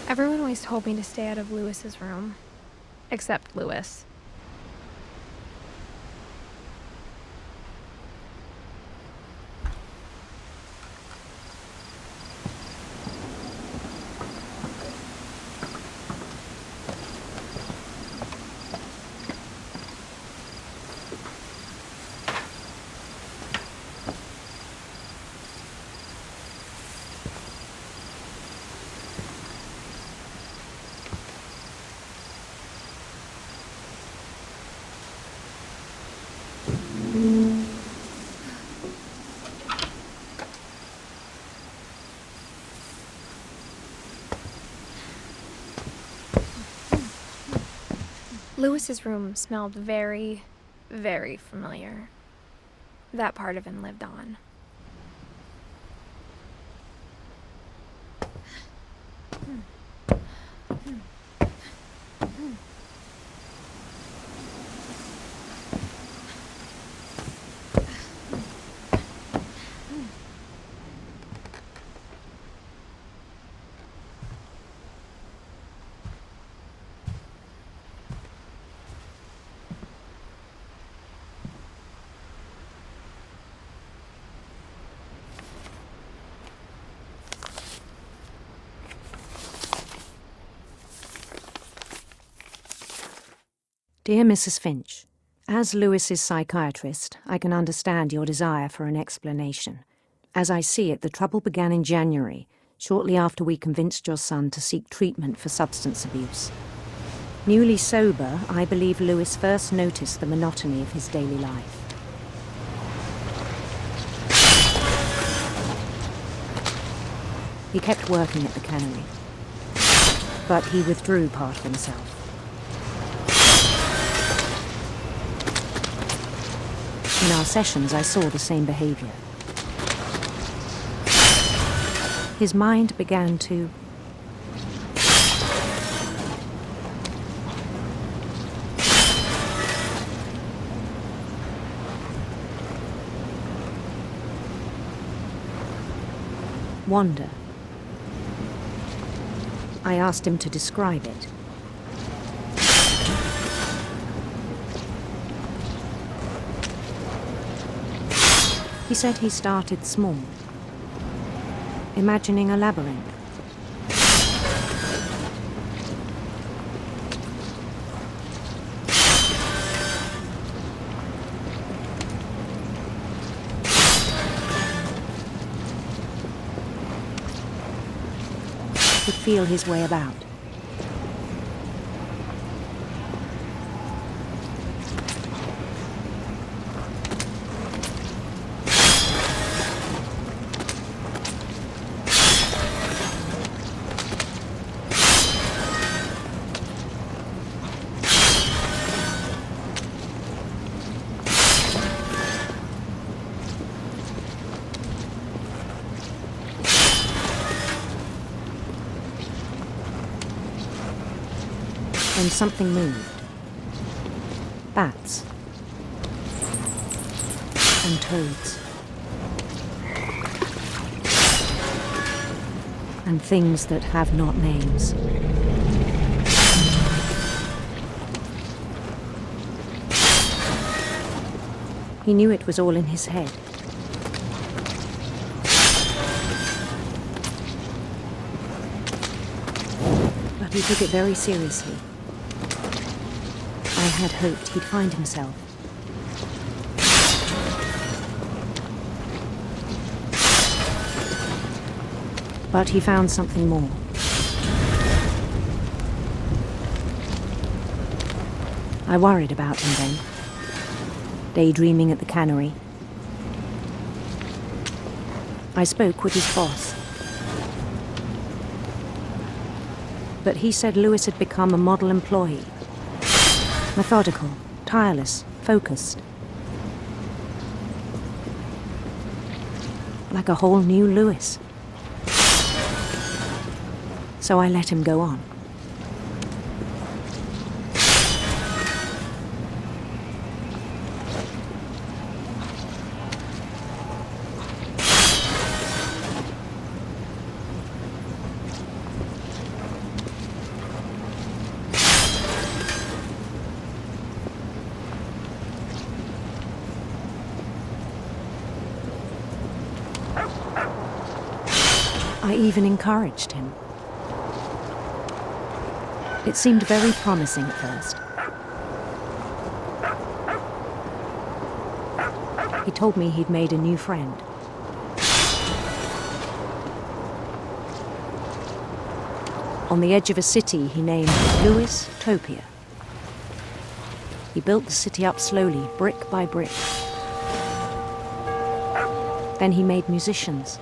Everyone always told me to stay out of Louis's room, except Louis. Lewis's room smelled very, very familiar. That part of him lived on. Dear Mrs. Finch, as Lewis's psychiatrist, I can understand your desire for an explanation. As I see it, the trouble began in January, shortly after we convinced your son to seek treatment for substance abuse. Newly sober, I believe Lewis first noticed the monotony of his daily life. He kept working at the cannery, but he withdrew part of himself. In our sessions, I saw the same behavior. His mind began to wander. I asked him to describe it. He said he started small, imagining a labyrinth. Could feel his way about. Then something moved. Bats. And toads. And things that have not names. He knew it was all in his head. But he took it very seriously. I had hoped he'd find himself. But he found something more. I worried about him then, daydreaming at the cannery. I spoke with his boss. But he said Lewis had become a model employee. Methodical, tireless, focused. Like a whole new Lewis. So I let him go on. I even encouraged him. It seemed very promising at first. He told me he'd made a new friend. On the edge of a city he named Lewis Topia. He built the city up slowly, brick by brick. Then he made musicians.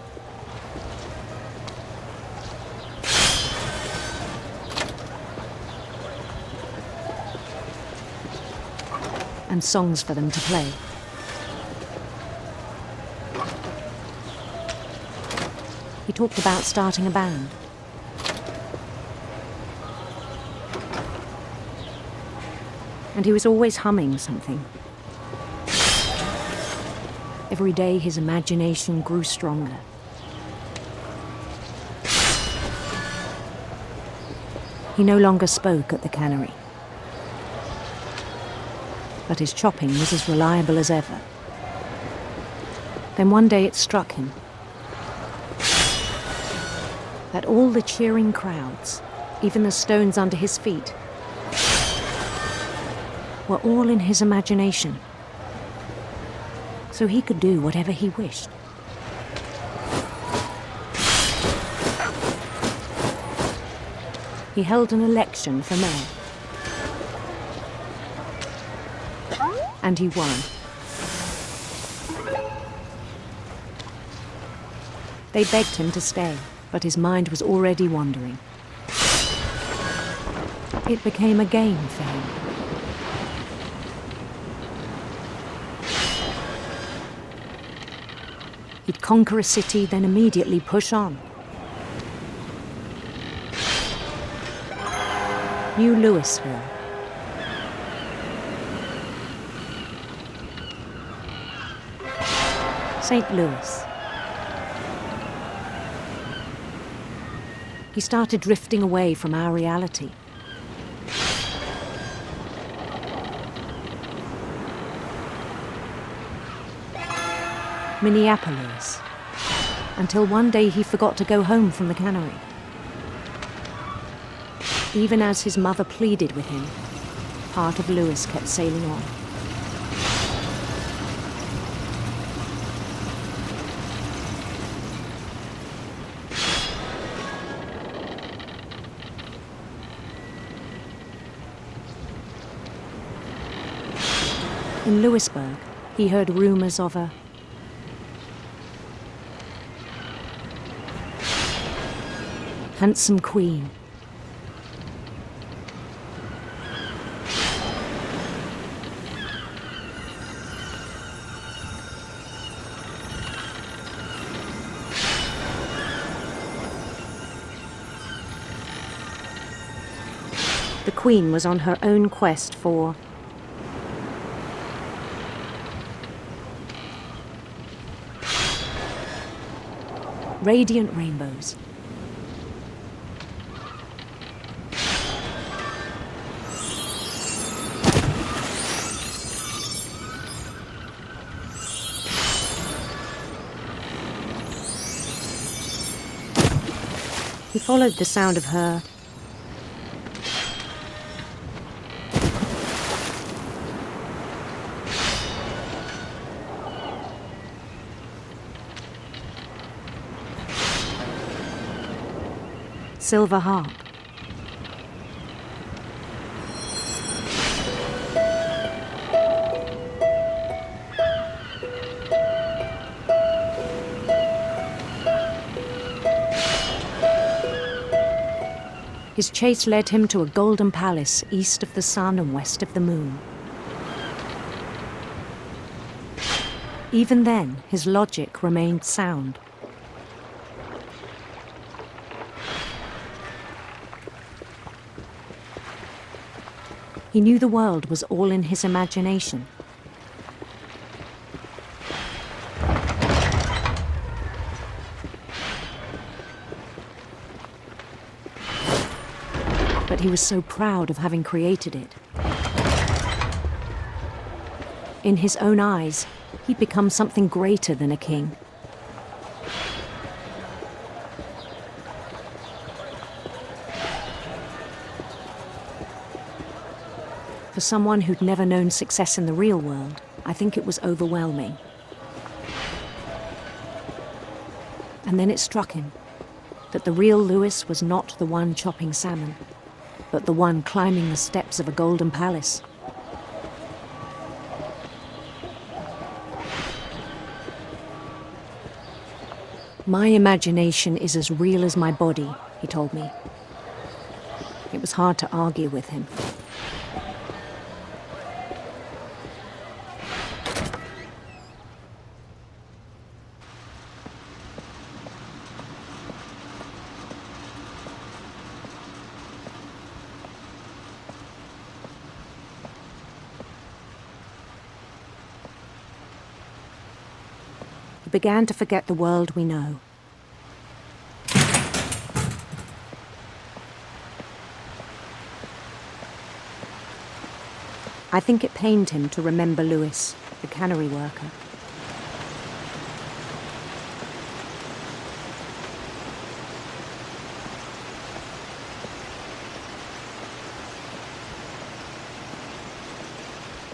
and songs for them to play. He talked about starting a band. And he was always humming something. Every day his imagination grew stronger. He no longer spoke at the cannery, but his chopping was as reliable as ever. Then one day it struck him that all the cheering crowds, even the stones under his feet, were all in his imagination, so he could do whatever he wished. He held an election for mayor, and he won. They begged him to stay, but his mind was already wandering. It became a game for him. He'd conquer a city, then immediately push on. New Louisville. St. Louis. He started drifting away from our reality. Minneapolis, until one day he forgot to go home from the cannery. Even as his mother pleaded with him, part of Louis kept sailing on. In Louisburg, he heard rumors of a handsome queen. The queen was on her own quest for radiant rainbows. He followed the sound of her silver harp. His chase led him to a golden palace east of the sun and west of the moon. Even then, his logic remained sound. He knew the world was all in his imagination. But he was so proud of having created it. In his own eyes, he'd become something greater than a king. For someone who'd never known success in the real world, I think it was overwhelming. And then it struck him that the real Louis was not the one chopping salmon, but the one climbing the steps of a golden palace. My imagination is as real as my body, he told me. It was hard to argue with him. began to forget the world we know. I think it pained him to remember Lewis, the cannery worker.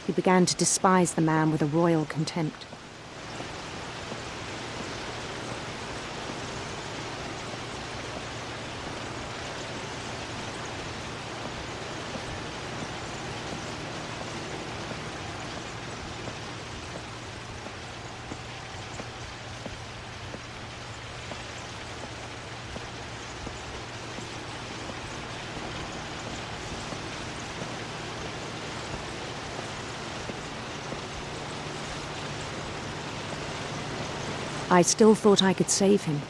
He began to despise the man with a royal contempt. I still thought I could save him.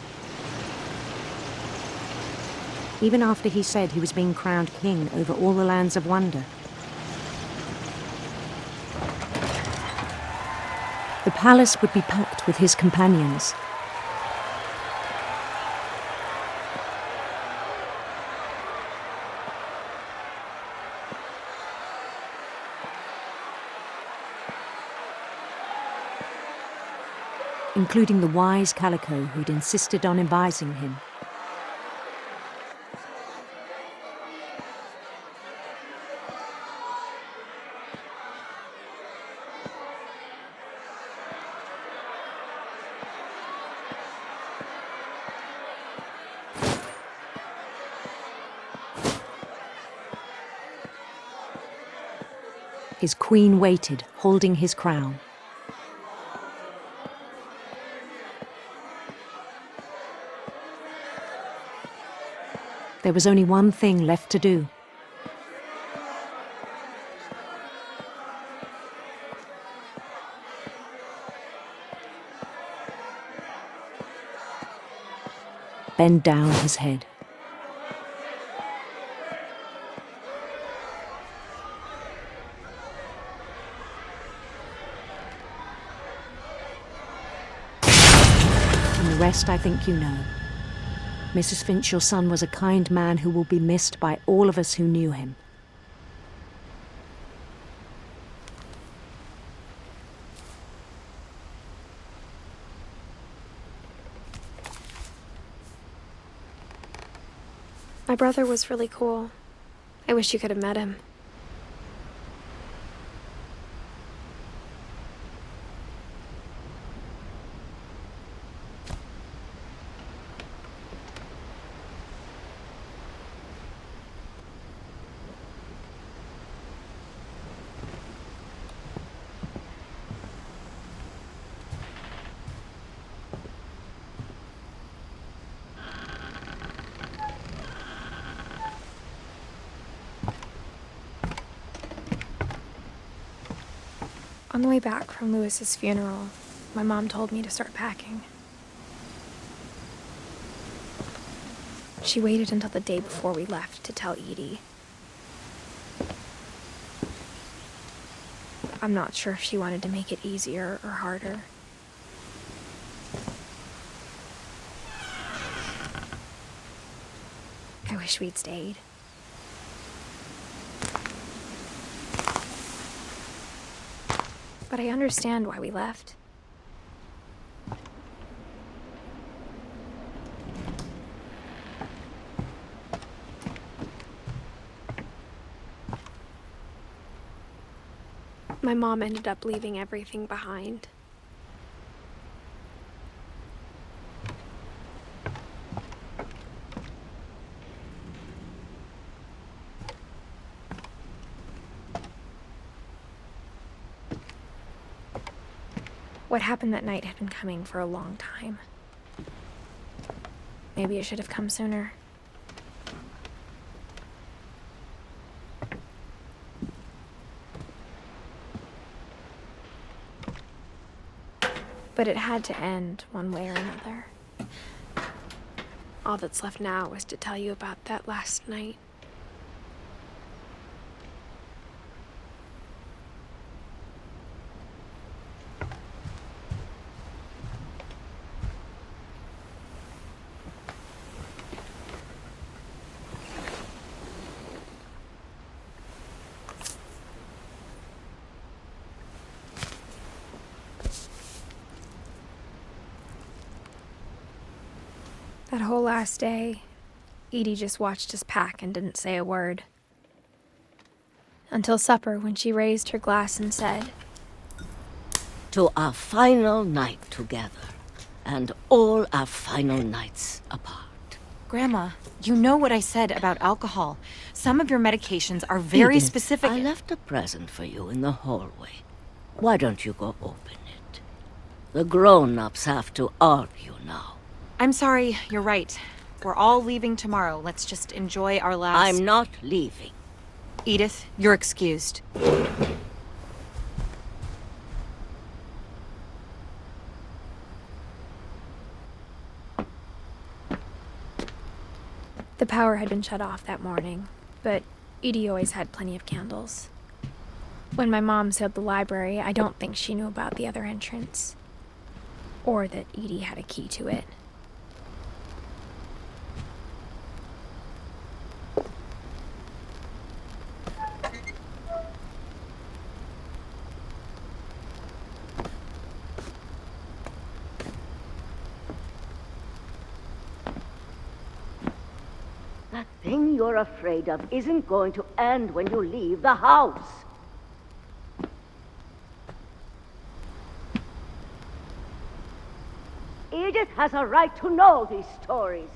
Even after he said he was being crowned king over all the lands of wonder. The palace would be packed with his companions. Including the wise Calico who'd insisted on advising him. His queen waited, holding his crown. There was only one thing left to do. Bend down his head. And the rest I think you know. Mrs. Finch, your son was a kind man who will be missed by all of us who knew him. My brother was really cool. I wish you could have met him. On the way back from Lewis's funeral, my mom told me to start packing. She waited until the day before we left to tell Edie. I'm not sure if she wanted to make it easier or harder. I wish we'd stayed. But I understand why we left. My mom ended up leaving everything behind. What happened that night had been coming for a long time. Maybe it should have come sooner. But it had to end one way or another. All that's left now is to tell you about that last night. That whole last day, Edie just watched us pack and didn't say a word. Until supper, when she raised her glass and said, "To our final night together, and all our final nights apart." Grandma, you know what I said about alcohol. Some of your medications are very Edith, specific. I left a present for you in the hallway. Why don't you go open it? The grown-ups have to argue now. I'm sorry, you're right. We're all leaving tomorrow. Let's just enjoy our last... I'm not leaving. Edith, you're excused. The power had been shut off that morning, but Edie always had plenty of candles. When my mom sealed the library, I don't think she knew about the other entrance, or that Edie had a key to it. That thing you're afraid of isn't going to end when you leave the house. Edith has a right to know these stories.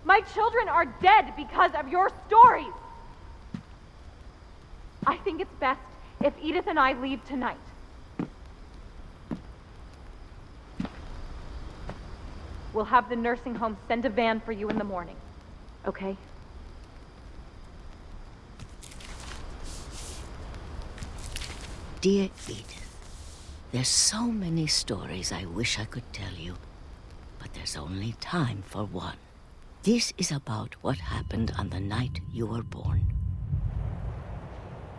My children are dead because of your stories. I think it's best if Edith and I leave tonight. We'll have the nursing home send a van for you in the morning, okay? Dear Edith, there's so many stories I wish I could tell you, but there's only time for one. This is about what happened on the night you were born.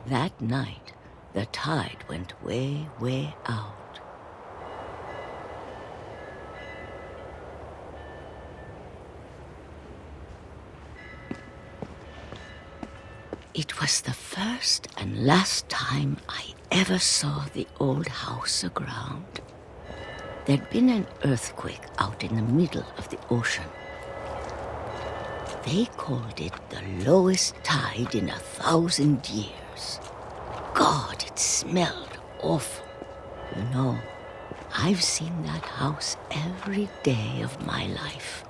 That night, the tide went way, way out. It was the first and last time I ever saw the old house aground. There'd been an earthquake out in the middle of the ocean. They called it the lowest tide in 1,000 years. God, it smelled awful. You know, I've seen that house every day of my life.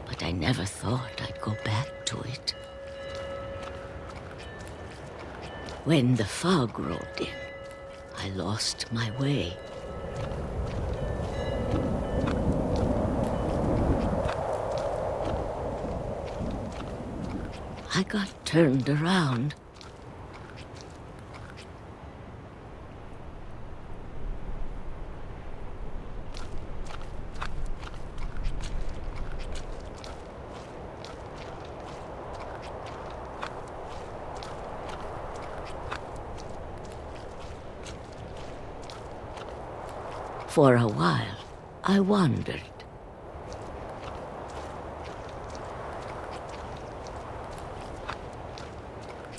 But I never thought I'd go back to it. When the fog rolled in, I lost my way. I got turned around. For a while, I wandered.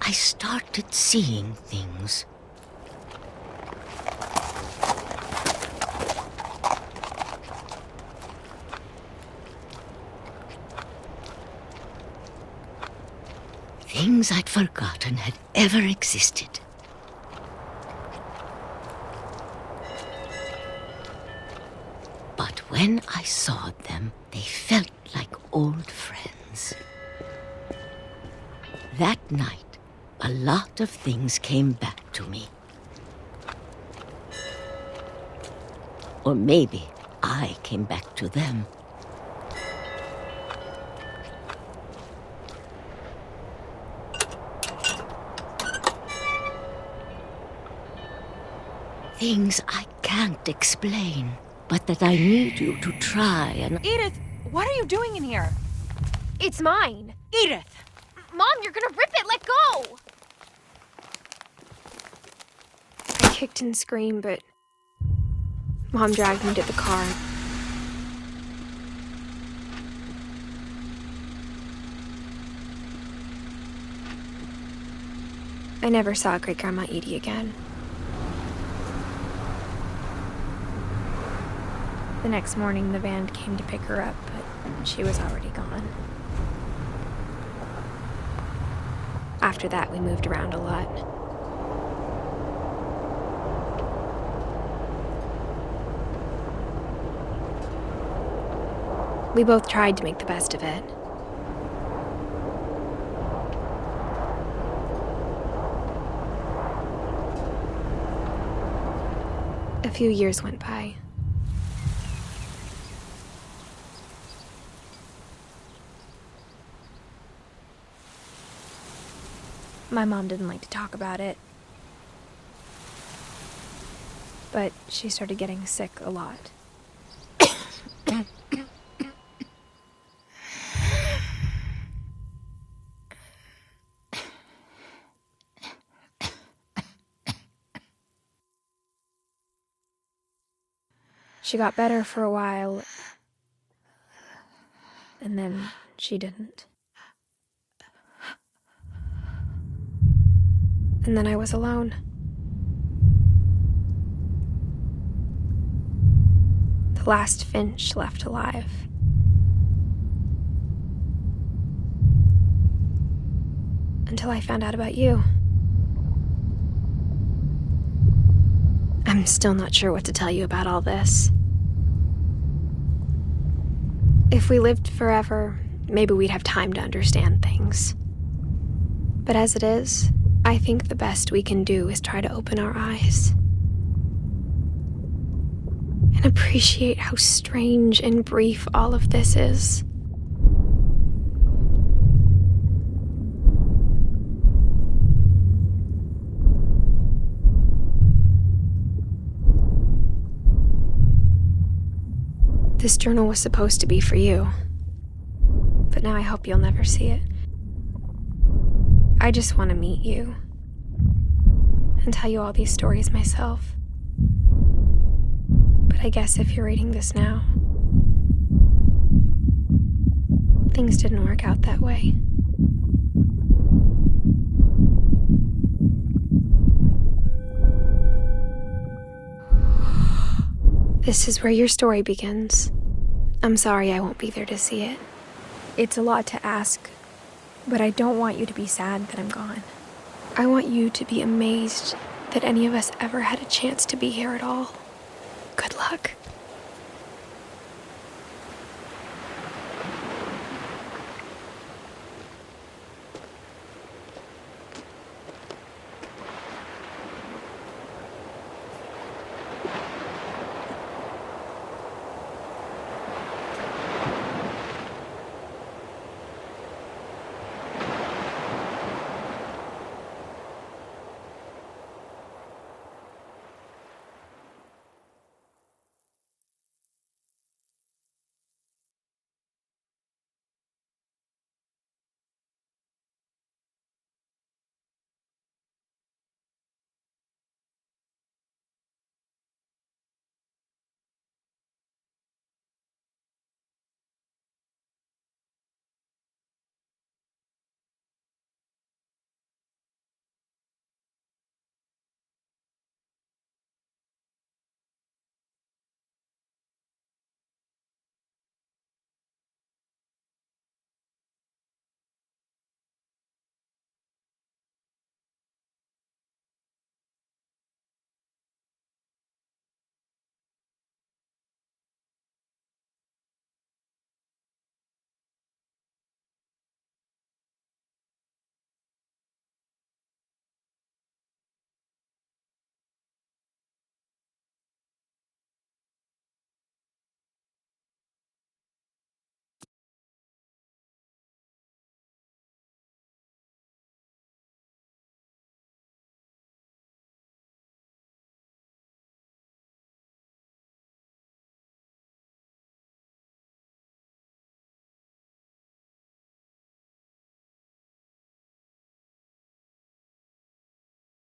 I started seeing things. Things I'd forgotten had ever existed. But when I saw them, they felt like old friends. That night, a lot of things came back to me. Or maybe I came back to them. Things I can't explain, but that I need you to try and... Edith, what are you doing in here? It's mine. Edith! Mom, you're gonna rip it! Let go! I kicked and screamed, but Mom dragged me to the car. I never saw Great-Grandma Edie again. The next morning, the van came to pick her up, but she was already gone. After that, we moved around a lot. We both tried to make the best of it. A few years went by. My mom didn't like to talk about it, but she started getting sick a lot. She got better for a while, and then she didn't. And then I was alone. The last Finch left alive. Until I found out about you. I'm still not sure what to tell you about all this. If we lived forever, maybe we'd have time to understand things. But as it is, I think the best we can do is try to open our eyes and appreciate how strange and brief all of this is. This journal was supposed to be for you, but now I hope you'll never see it. I just want to meet you and tell you all these stories myself. But I guess if you're reading this now, things didn't work out that way. This is where your story begins. I'm sorry I won't be there to see it. It's a lot to ask, but I don't want you to be sad that I'm gone. I want you to be amazed that any of us ever had a chance to be here at all. Good luck.